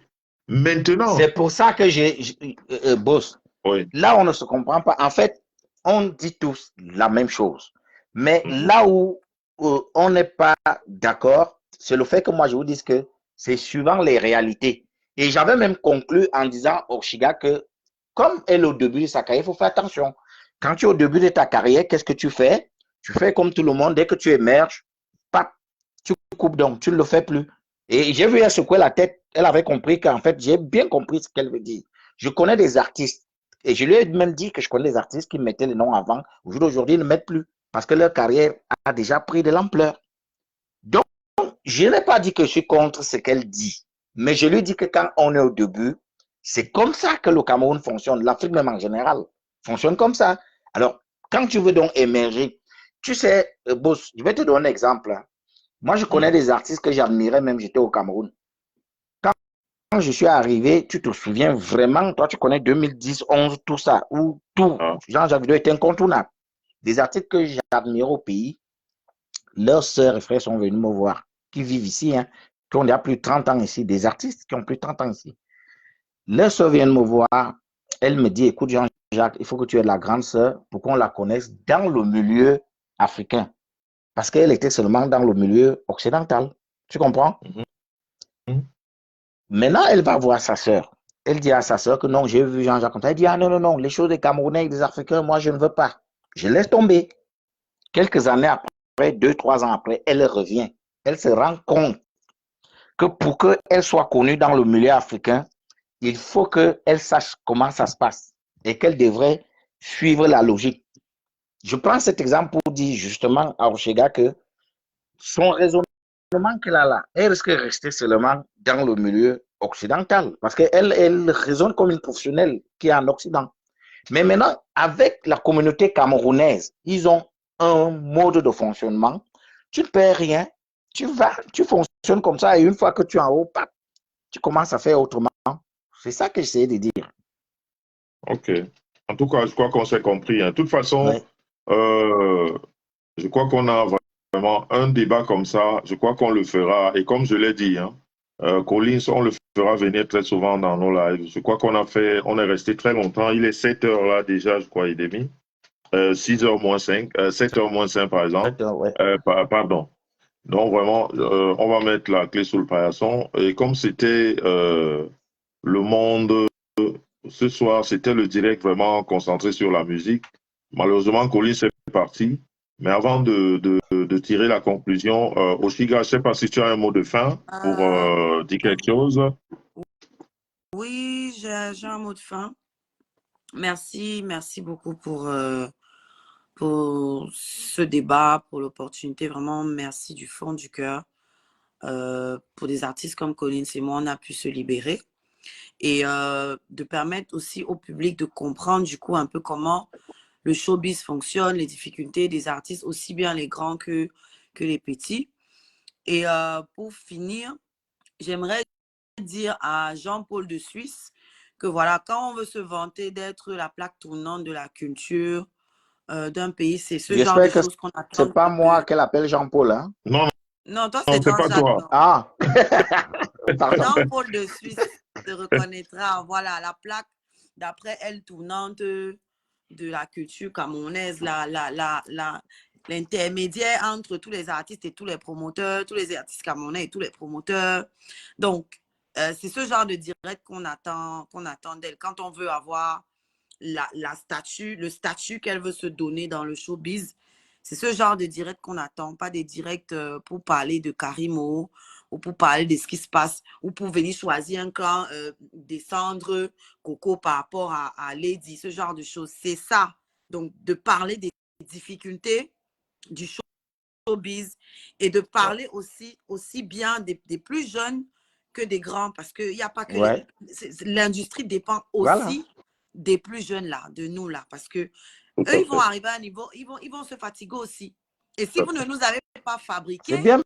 Maintenant. C'est pour ça que boss. Oui. Là, on ne se comprend pas. En fait, on dit tous la même chose. Mais là où on n'est pas d'accord, c'est le fait que moi, je vous dis que c'est suivant les réalités. Et j'avais même conclu en disant au Oshiga que, comme elle est au début de sa carrière, il faut faire attention. Quand tu es au début de ta carrière, qu'est-ce que tu fais? Tu fais comme tout le monde. Dès que tu émerges, tu coupes donc, tu ne le fais plus. Et j'ai vu elle secouer la tête. Elle avait compris qu'en fait, j'ai bien compris ce qu'elle veut dire. Je connais des artistes. Et je lui ai même dit que je connais des artistes qui mettaient les noms avant. Au jour d'aujourd'hui, ils ne mettent plus. Parce que leur carrière a déjà pris de l'ampleur. Donc, je n'ai pas dit que je suis contre ce qu'elle dit. Mais je lui dis que quand on est au début, c'est comme ça que le Cameroun fonctionne. L'Afrique même en général fonctionne comme ça. Alors, quand tu veux donc émerger, tu sais, boss, je vais te donner un exemple. Moi, je connais des artistes que j'admirais même, j'étais au Cameroun. Quand je suis arrivé, tu te souviens vraiment, toi tu connais 2010, 11, tout ça, où tout, Jean Javido était incontournable. Des artistes que j'admire au pays, leurs sœurs et frères sont venus me voir, qui vivent ici, hein, qui ont déjà plus de 30 ans ici, des artistes qui ont plus de 30 ans ici. Leur sœur vient me voir, elle me dit, écoute Jean-Jacques, il faut que tu aies la grande sœur pour qu'on la connaisse dans le milieu africain. Parce qu'elle était seulement dans le milieu occidental. Tu comprends? Maintenant, elle va voir sa sœur. Elle dit à sa sœur que non, j'ai vu Jean-Jacques comme ça. Elle dit, ah non, non, non, les choses des Camerounais et des Africains, moi, je ne veux pas. Je laisse tomber. Quelques années après, 2, 3 ans après, elle revient. Elle se rend compte que pour qu'elle soit connue dans le milieu africain, il faut qu'elle sache comment ça se passe et qu'elle devrait suivre la logique. Je prends cet exemple pour dire justement à Orchega que son raisonnement qu'elle a là, elle risque de rester seulement dans le milieu occidental parce qu'elle raisonne comme une professionnelle qui est en Occident. Mais maintenant, avec la communauté camerounaise, ils ont un mode de fonctionnement. Tu ne perds rien, tu fonctionnes comme ça et une fois que tu es en haut, tu commences à faire autrement. C'est ça que j'essaie de dire. Ok. En tout cas, je crois qu'on s'est compris, hein. De toute façon, Ouais. je crois qu'on a vraiment un débat comme ça. Je crois qu'on le fera. Et comme je l'ai dit, hein, Collins, on le fera venir très souvent dans nos lives. Je crois on est resté très longtemps. Il est 7 heures là déjà, je crois, et demi. 6 heures moins 5, 7 heures moins 5 par exemple. Ouais. Pardon. Donc vraiment, on va mettre la clé sous le paillasson. Et comme c'était le monde ce soir, c'était le direct vraiment concentré sur la musique. Malheureusement, Collins est parti. Mais avant de tirer la conclusion, Oshiga, je ne sais pas si tu as un mot de fin pour dire quelque chose. Oui, j'ai un mot de fin. Merci beaucoup pour ce débat, pour l'opportunité. Vraiment, merci du fond du cœur. Pour des artistes comme Collins et moi, on a pu se libérer et de permettre aussi au public de comprendre du coup un peu comment le showbiz fonctionne, les difficultés des artistes, aussi bien les grands que les petits. Et pour finir, j'aimerais dire à Jean-Paul de Suisse que voilà, quand on veut se vanter d'être la plaque tournante de la culture d'un pays, c'est ce genre de choses qu'on attend. C'est pas moi qu'elle appelle Jean-Paul, hein? Non, toi, c'est pas toi. Ah! Jean-Paul de Suisse se reconnaîtra. Voilà, la plaque, d'après elle, tournante de la culture camerounaise, l'intermédiaire entre tous les artistes et tous les promoteurs, tous les artistes camerounais et tous les promoteurs. Donc, c'est ce genre de direct qu'on attend d'elle. Quand on veut avoir le statut qu'elle veut se donner dans le showbiz, c'est ce genre de direct qu'on attend, pas des directs pour parler de Karimo ou pour parler de ce qui se passe ou pour venir choisir un camp, descendre Coco par rapport à Lady, ce genre de choses. C'est ça. Donc, de parler des difficultés du showbiz et de parler aussi bien des plus jeunes que des grands parce qu'il n'y a pas que l'industrie dépend aussi des plus jeunes là, de nous là, parce que eux, ils vont arriver à un niveau, ils vont se fatiguer aussi. Et si vous ne nous avez pas fabriqué, c'est bien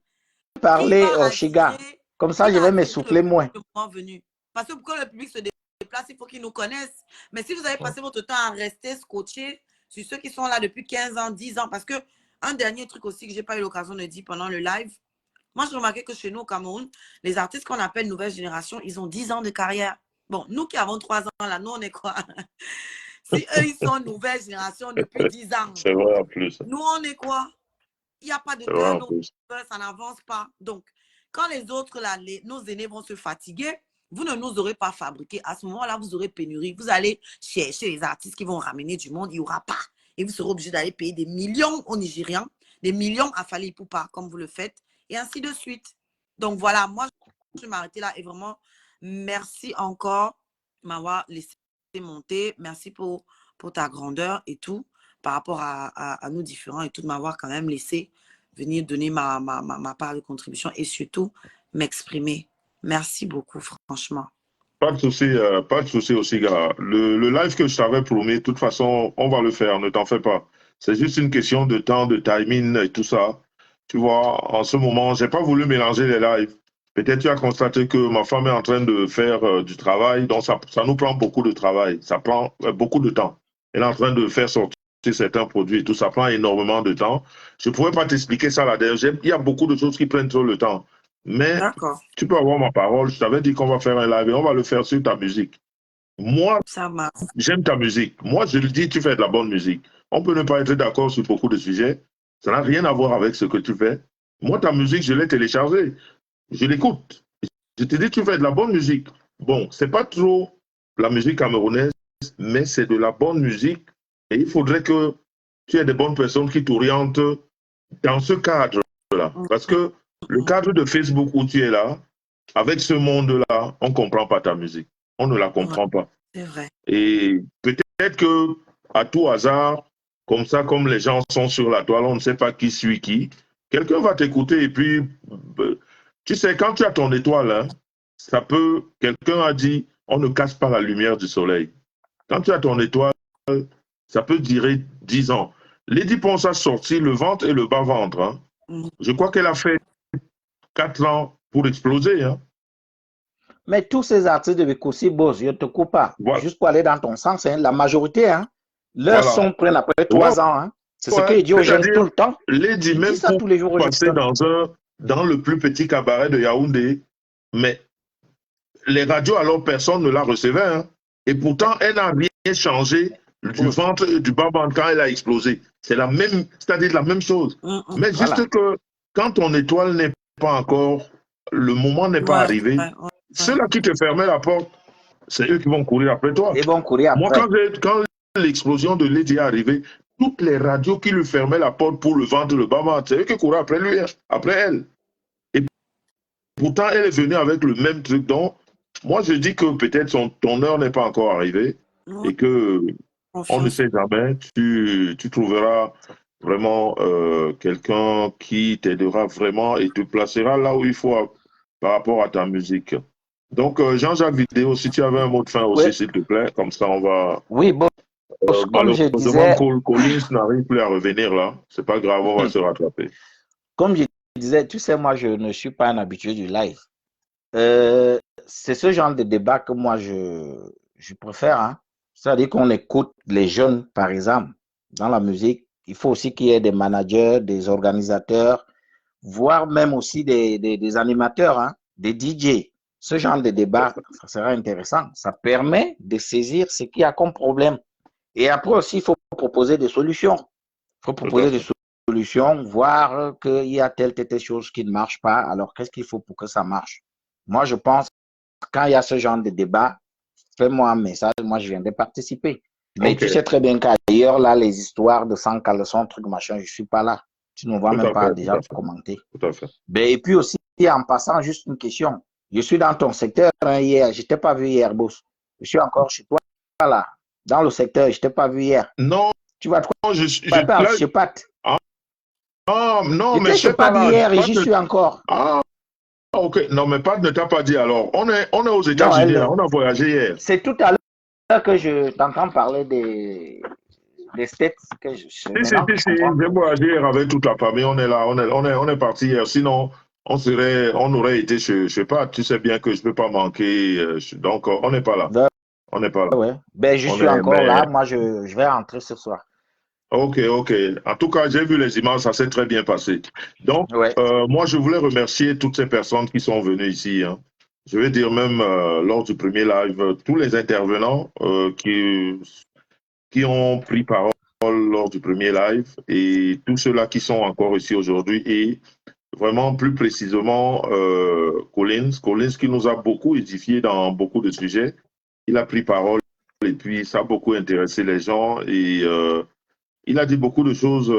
parler au Chiga. Comme ça, je vais m'essouffler moins. Parce que pour que le public se déplace, il faut qu'ils nous connaissent. Mais si vous avez passé votre temps à rester scotché sur ceux qui sont là depuis 15 ans, 10 ans, parce que un dernier truc aussi que je n'ai pas eu l'occasion de dire pendant le live, moi, je remarquais que chez nous au Cameroun, les artistes qu'on appelle nouvelle génération, ils ont 10 ans de carrière. Bon, nous qui avons 3 ans là, nous, on est quoi? Si eux, ils sont nouvelle génération depuis 10 ans. C'est vrai en plus. Nous, on est quoi? Il n'y a pas de turnover, ça n'avance pas. Donc, quand les autres, là, nos aînés vont se fatiguer, vous ne nous aurez pas fabriqué. À ce moment-là, vous aurez pénurie. Vous allez chercher les artistes qui vont ramener du monde. Il n'y aura pas. Et vous serez obligé d'aller payer des millions aux Nigérians, des millions à Fally Ipupa, comme vous le faites, et ainsi de suite. Donc, voilà, moi, je vais m'arrêter là. Et vraiment, merci encore de m'avoir laissé monter. Merci pour ta grandeur et tout, par rapport à nous différents et tout, de m'avoir quand même laissé venir donner ma part de contribution et surtout m'exprimer. Merci beaucoup, franchement. Pas de souci aussi, gars. Le live que je t'avais promis, de toute façon, on va le faire, ne t'en fais pas. C'est juste une question de temps, de timing et tout ça. Tu vois, en ce moment, j'ai pas voulu mélanger les lives. Peut-être tu as constaté que ma femme est en train de faire du travail, donc ça nous prend beaucoup de travail. Ça prend beaucoup de temps. Elle est en train de faire sortir certains produits et tout, ça prend énormément de temps. Je ne pourrais pas t'expliquer ça là derrière. Il y a beaucoup de choses qui prennent trop le temps. Mais D'accord, tu peux avoir ma parole. Je t'avais dit qu'on va faire un live et on va le faire sur ta musique. Moi, ça marche. j'aime ta musique. Moi, je le dis, tu fais de la bonne musique. On peut ne pas être d'accord sur beaucoup de sujets. Ça n'a rien à voir avec ce que tu fais. Moi, ta musique, je l'ai téléchargée. Je l'écoute. Je te dis, tu fais de la bonne musique. Bon, c'est pas trop la musique camerounaise, mais c'est de la bonne musique. Et il faudrait que tu aies des bonnes personnes qui t'orientent dans ce cadre-là. Parce que le cadre de Facebook où tu es là, avec ce monde-là, on ne comprend pas ta musique. On ne la comprend pas. C'est vrai. Et peut-être que, à tout hasard, comme ça, comme les gens sont sur la toile, on ne sait pas qui suit qui. Quelqu'un va t'écouter et puis, tu sais, quand tu as ton étoile, hein, ça peut, quelqu'un a dit, on ne casse pas la lumière du soleil. Quand tu as ton étoile, ça peut durer 10 ans. Lady Ponce a sorti le ventre et le bas-ventre. Hein. Je crois qu'elle a fait 4 ans pour exploser. Hein. Mais tous ces artistes de Bikosi Boss, je ne te coupe pas, Voilà. juste pour aller dans ton sens, hein, la majorité, hein, leurs Voilà. sons prennent après 3 ans. Hein. C'est ce qu'il dit aux jeunes tout le temps. Lady, Il même dit ça pour tous les jours aux passer jeunes. dans le plus petit cabaret de Yaoundé, mais les radios, alors personne ne la recevait. Hein. Et pourtant, elle n'a rien changé du ventre et du bas-ventre quand elle a explosé. C'est la même, c'est-à-dire la même chose. Mais juste Voilà. que quand ton étoile n'est pas encore, le moment n'est pas arrivé, ceux-là qui te fermaient la porte, c'est eux qui vont courir après toi. Ils vont courir après. Moi, quand l'explosion de Lady est arrivée, toutes les radios qui lui fermaient la porte pour le ventre, le bas-ventre, c'est eux qui couraient après lui, après elle. Et pourtant, elle est venue avec le même truc. Donc, moi, je dis que peut-être ton heure n'est pas encore arrivée et que on ne sait jamais. Tu trouveras vraiment quelqu'un qui t'aidera vraiment et te placera là où il faut par rapport à ta musique. Donc, Jean-Jacques Vidéo, si tu avais un mot de fin aussi, s'il te plaît, comme ça on va. Oui, bon, comme je disais. Collins n'arrive plus à revenir là. C'est pas grave, on va se rattraper. Comme je disais, tu sais, moi, je ne suis pas un habitué du live. C'est ce genre de débat que moi, je préfère. Hein. C'est-à-dire qu'on écoute les jeunes, par exemple, dans la musique. Il faut aussi qu'il y ait des managers, des organisateurs, voire même aussi des animateurs, hein, des DJ. Ce genre de débat, ça sera intéressant. Ça permet de saisir ce qu'il y a comme problème. Et après aussi, il faut proposer des solutions. Il faut proposer des solutions, voir qu'il y a telle chose qui ne marche pas. Alors, qu'est-ce qu'il faut pour que ça marche? Moi, je pense que quand il y a ce genre de débat, fais-moi un message, moi, je viendrai participer. Mais tu sais très bien qu'ailleurs, là, les histoires de sans caleçon, truc, machin, je ne suis pas là. Tu ne vois même pas déjà commenter. Tout à fait. Ben, et puis aussi, en passant, juste une question. Je suis dans ton secteur hein, hier. Je ne t'ai pas vu hier, boss. Je suis encore chez toi, là. Dans le secteur, je ne t'ai pas vu hier. Non. Tu vas te chez Pat. Ah, non, mais je ne pas dit hier et j'y suis encore. Ah, ok. Non, mais Pat ne t'a pas dit alors. On est aux États-Unis, on a voyagé hier. C'est tout à l'heure que je t'entends parler des States. J'ai voyagé hier avec toute la famille. On est là, on est parti hier. Sinon, on aurait été chez Pat. Tu sais bien que je ne peux pas manquer. Donc, on n'est pas là. On n'est pas là. Ouais. Ben, je suis encore là. Moi, je vais rentrer ce soir. Ok. En tout cas, j'ai vu les images, ça s'est très bien passé. Donc, moi, je voulais remercier toutes ces personnes qui sont venues ici. Hein. Je vais dire même lors du premier live, tous les intervenants qui ont pris parole lors du premier live et tous ceux-là qui sont encore ici aujourd'hui et vraiment plus précisément Collins qui nous a beaucoup édifié dans beaucoup de sujets. Il a pris parole et puis ça a beaucoup intéressé les gens et il a dit beaucoup de choses,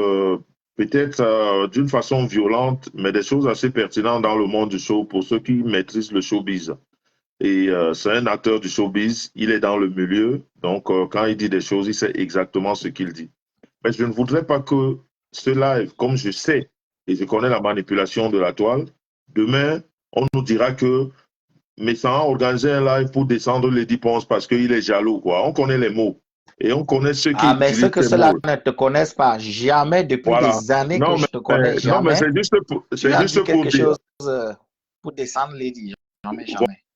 peut-être d'une façon violente, mais des choses assez pertinentes dans le monde du show pour ceux qui maîtrisent le showbiz. Et c'est un acteur du showbiz, il est dans le milieu, donc quand il dit des choses, il sait exactement ce qu'il dit. Mais je ne voudrais pas que ce live, comme je sais et je connais la manipulation de la toile, demain, on nous dira que Messan a organisé un live pour descendre Lady Ponce parce qu'il est jaloux, quoi. On connaît les mots. Et on connaît ceux qui mais ceux que ceux-là ne te connaissent pas, jamais depuis des années que je te connais, jamais. Non, mais c'est juste pour quelque chose pour descendre Lady, jamais.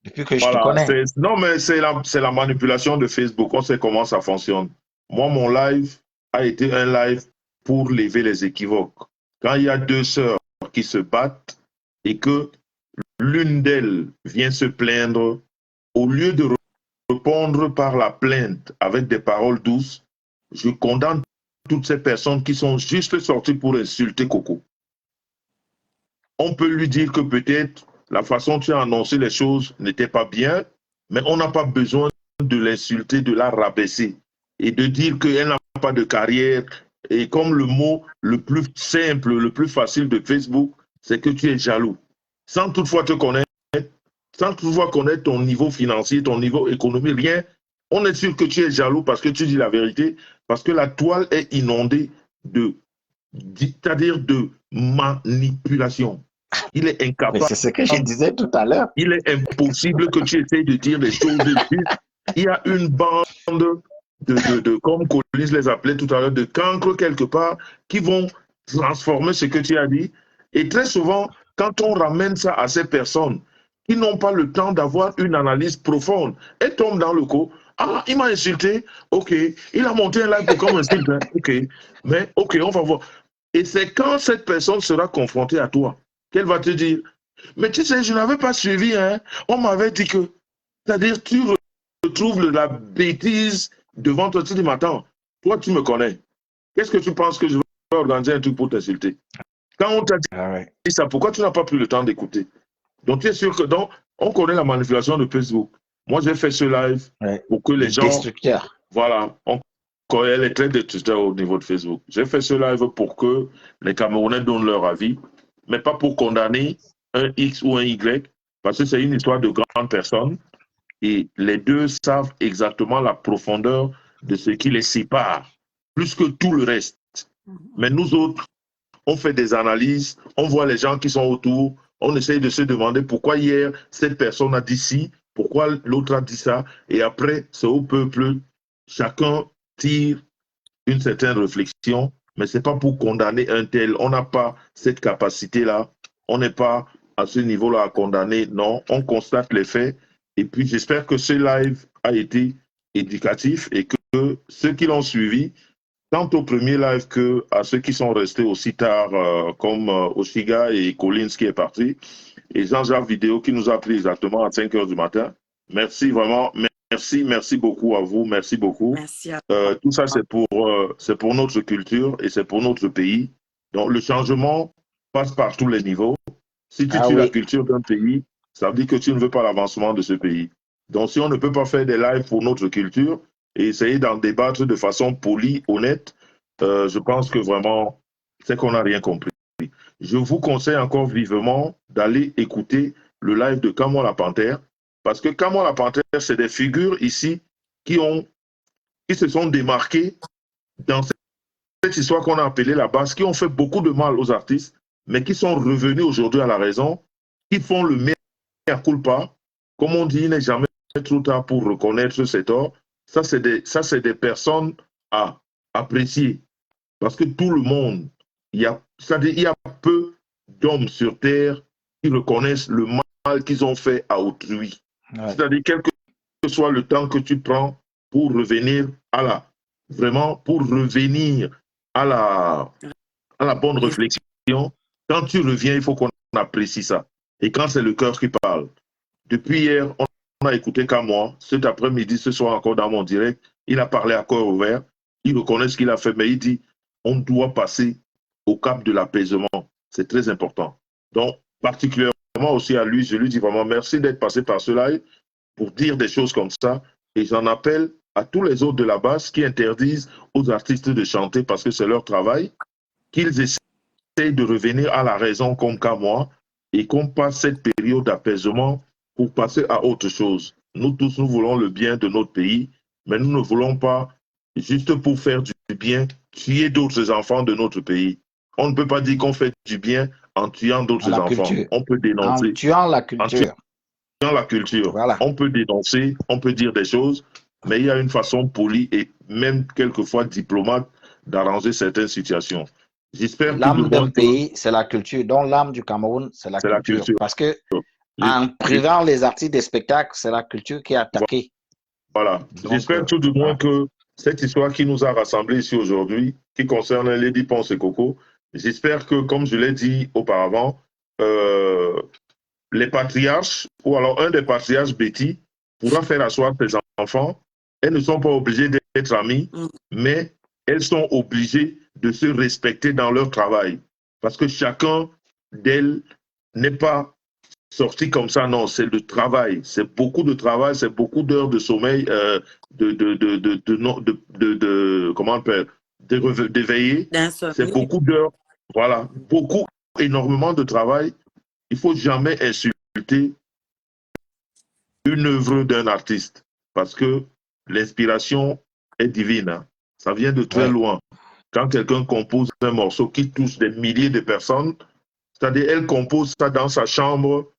Depuis que je te connais. Non, mais c'est la manipulation de Facebook. On sait comment ça fonctionne. Moi, mon live, a été un live pour lever les équivoques. Quand il y a deux sœurs qui se battent et que l'une d'elles vient se plaindre, au lieu de répondre par la plainte avec des paroles douces, je condamne toutes ces personnes qui sont juste sorties pour insulter Coco. On peut lui dire que peut-être la façon dont tu as annoncé les choses n'était pas bien, mais on n'a pas besoin de l'insulter, de la rabaisser et de dire qu'elle n'a pas de carrière. Et comme le mot le plus simple, le plus facile de Facebook, c'est que tu es jaloux. Sans toutefois te connaître, sans toutefois connaître ton niveau financier, ton niveau économique, rien, on est sûr que tu es jaloux parce que tu dis la vérité, parce que la toile est inondée c'est-à-dire de manipulation. Il est incapable. Mais c'est ce que je disais tout à l'heure. Il est impossible que tu essayes de dire des choses juste. Il y a une bande comme Collins les appelait tout à l'heure, de cancres quelque part, qui vont transformer ce que tu as dit. Et très souvent, quand on ramène ça à ces personnes qui n'ont pas le temps d'avoir une analyse profonde, elles tombent dans le coup. Ah, il m'a insulté, ok. Il a monté un live pour comme insulte, ok. Mais ok, on va voir. Et c'est quand cette personne sera confrontée à toi qu'elle va te dire, mais tu sais, je n'avais pas suivi, hein. On m'avait dit que, c'est-à-dire, tu retrouves la bêtise devant toi, tu dis, mais attends, toi, tu me connais. Qu'est-ce que tu penses que je vais organiser un truc pour t'insulter? Quand on t'a dit ça, pourquoi tu n'as pas pris le temps d'écouter? Donc, tu es sûr que, donc, on connaît la manipulation de Facebook. Moi, j'ai fait ce live pour que les gens... Voilà, on connaît les traits destructeurs au niveau de Facebook. J'ai fait ce live pour que les Camerounais donnent leur avis, mais pas pour condamner un X ou un Y, parce que c'est une histoire de grandes personnes et les deux savent exactement la profondeur de ce qui les sépare, plus que tout le reste. Mais nous autres, on fait des analyses, on voit les gens qui sont autour, on essaye de se demander pourquoi hier cette personne a dit ci, pourquoi l'autre a dit ça, et après, c'est au peuple, chacun tire une certaine réflexion, mais ce n'est pas pour condamner un tel, on n'a pas cette capacité-là, on n'est pas à ce niveau-là à condamner, non, on constate les faits, et puis j'espère que ce live a été éducatif et que ceux qui l'ont suivi, tant au premier live qu'à ceux qui sont restés aussi tard, comme Oshiga et Collins qui est parti, et Jean-Jacques Vidéo qui nous a pris exactement à 5 h du matin. Merci vraiment, merci beaucoup à vous, merci beaucoup. Merci à tout ça, c'est pour notre culture et c'est pour notre pays. Donc, le changement passe par tous les niveaux. Si tu tues la culture d'un pays, ça veut dire que tu ne veux pas l'avancement de ce pays. Donc, si on ne peut pas faire des lives pour notre culture, et essayer d'en débattre de façon polie, honnête, je pense que vraiment, c'est qu'on n'a rien compris. Je vous conseille encore vivement d'aller écouter le live de Camon la Panthère, parce que Camon la Panthère, c'est des figures ici qui se sont démarquées dans cette histoire qu'on a appelée la base, qui ont fait beaucoup de mal aux artistes, mais qui sont revenus aujourd'hui à la raison, qui font le mea culpa. Comme on dit, il n'est jamais trop tard pour reconnaître ses torts. Ça, c'est des personnes à apprécier. Parce que tout le monde, il y a peu d'hommes sur Terre qui reconnaissent le mal qu'ils ont fait à autrui. C'est-à-dire, quel que soit le temps que tu prends pour revenir pour revenir à la bonne réflexion, quand tu reviens, il faut qu'on apprécie ça. Et quand c'est le cœur qui parle. Depuis hier, on a écouté qu'à moi, cet après-midi, ce soir encore dans mon direct, il a parlé à cœur ouvert, il reconnaît ce qu'il a fait, mais il dit, on doit passer au cap de l'apaisement. C'est très important. Donc, particulièrement aussi à lui, je lui dis vraiment merci d'être passé par ce live pour dire des choses comme ça. Et j'en appelle à tous les autres de la base qui interdisent aux artistes de chanter parce que c'est leur travail, qu'ils essayent de revenir à la raison comme qu'à moi et qu'on passe cette période d'apaisement pour passer à autre chose. Nous tous, nous voulons le bien de notre pays, mais nous ne voulons pas, juste pour faire du bien, tuer d'autres enfants de notre pays. On ne peut pas dire qu'on fait du bien en tuant d'autres enfants. On peut dénoncer. En tuant la culture. En tuant la culture. Voilà. On peut dénoncer, on peut dire des choses, mais il y a une façon polie et même quelquefois diplomate d'arranger certaines situations. J'espère que l'âme d'un pays, c'est la culture. Donc l'âme du Cameroun, c'est la culture. Parce que en privant les artistes des spectacles, c'est la culture qui est attaquée. Voilà. J'espère tout du moins que cette histoire qui nous a rassemblés ici aujourd'hui, qui concerne Lady Ponce et Coco, j'espère que, comme je l'ai dit auparavant, les patriarches, ou alors un des patriarches, Betty, pourra faire asseoir ses enfants. Elles ne sont pas obligées d'être amies, mais elles sont obligées de se respecter dans leur travail. Parce que chacun d'elles n'est pas sorti comme ça, non, c'est le travail. C'est beaucoup de travail, c'est beaucoup d'heures de sommeil, comment on appelle, d'éveiller. C'est beaucoup d'heures, voilà, beaucoup, énormément de travail. Il ne faut jamais insulter une œuvre d'un artiste parce que l'inspiration est divine. Hein. Ça vient de très loin. Quand quelqu'un compose un morceau qui touche des milliers de personnes, c'est-à-dire elle compose ça dans sa chambre,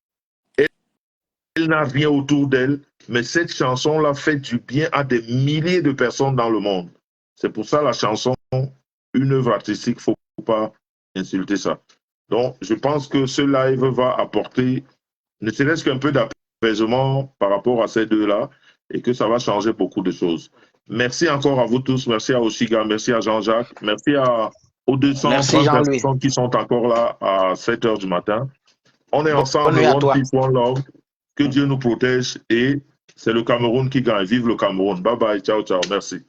elle n'a rien autour d'elle, mais cette chanson-là fait du bien à des milliers de personnes dans le monde. C'est pour ça la chanson, une œuvre artistique, il ne faut pas insulter ça. Donc, je pense que ce live va apporter ne serait-ce qu'un peu d'apaisement par rapport à ces deux-là et que ça va changer beaucoup de choses. Merci encore à vous tous. Merci à Oshiga, merci à Jean-Jacques, merci aux 230 personnes qui sont encore là à 7 h du matin. On est ensemble, One Peace, One Love. Que Dieu nous protège et c'est le Cameroun qui gagne. Vive le Cameroun. Bye bye, ciao, ciao, merci.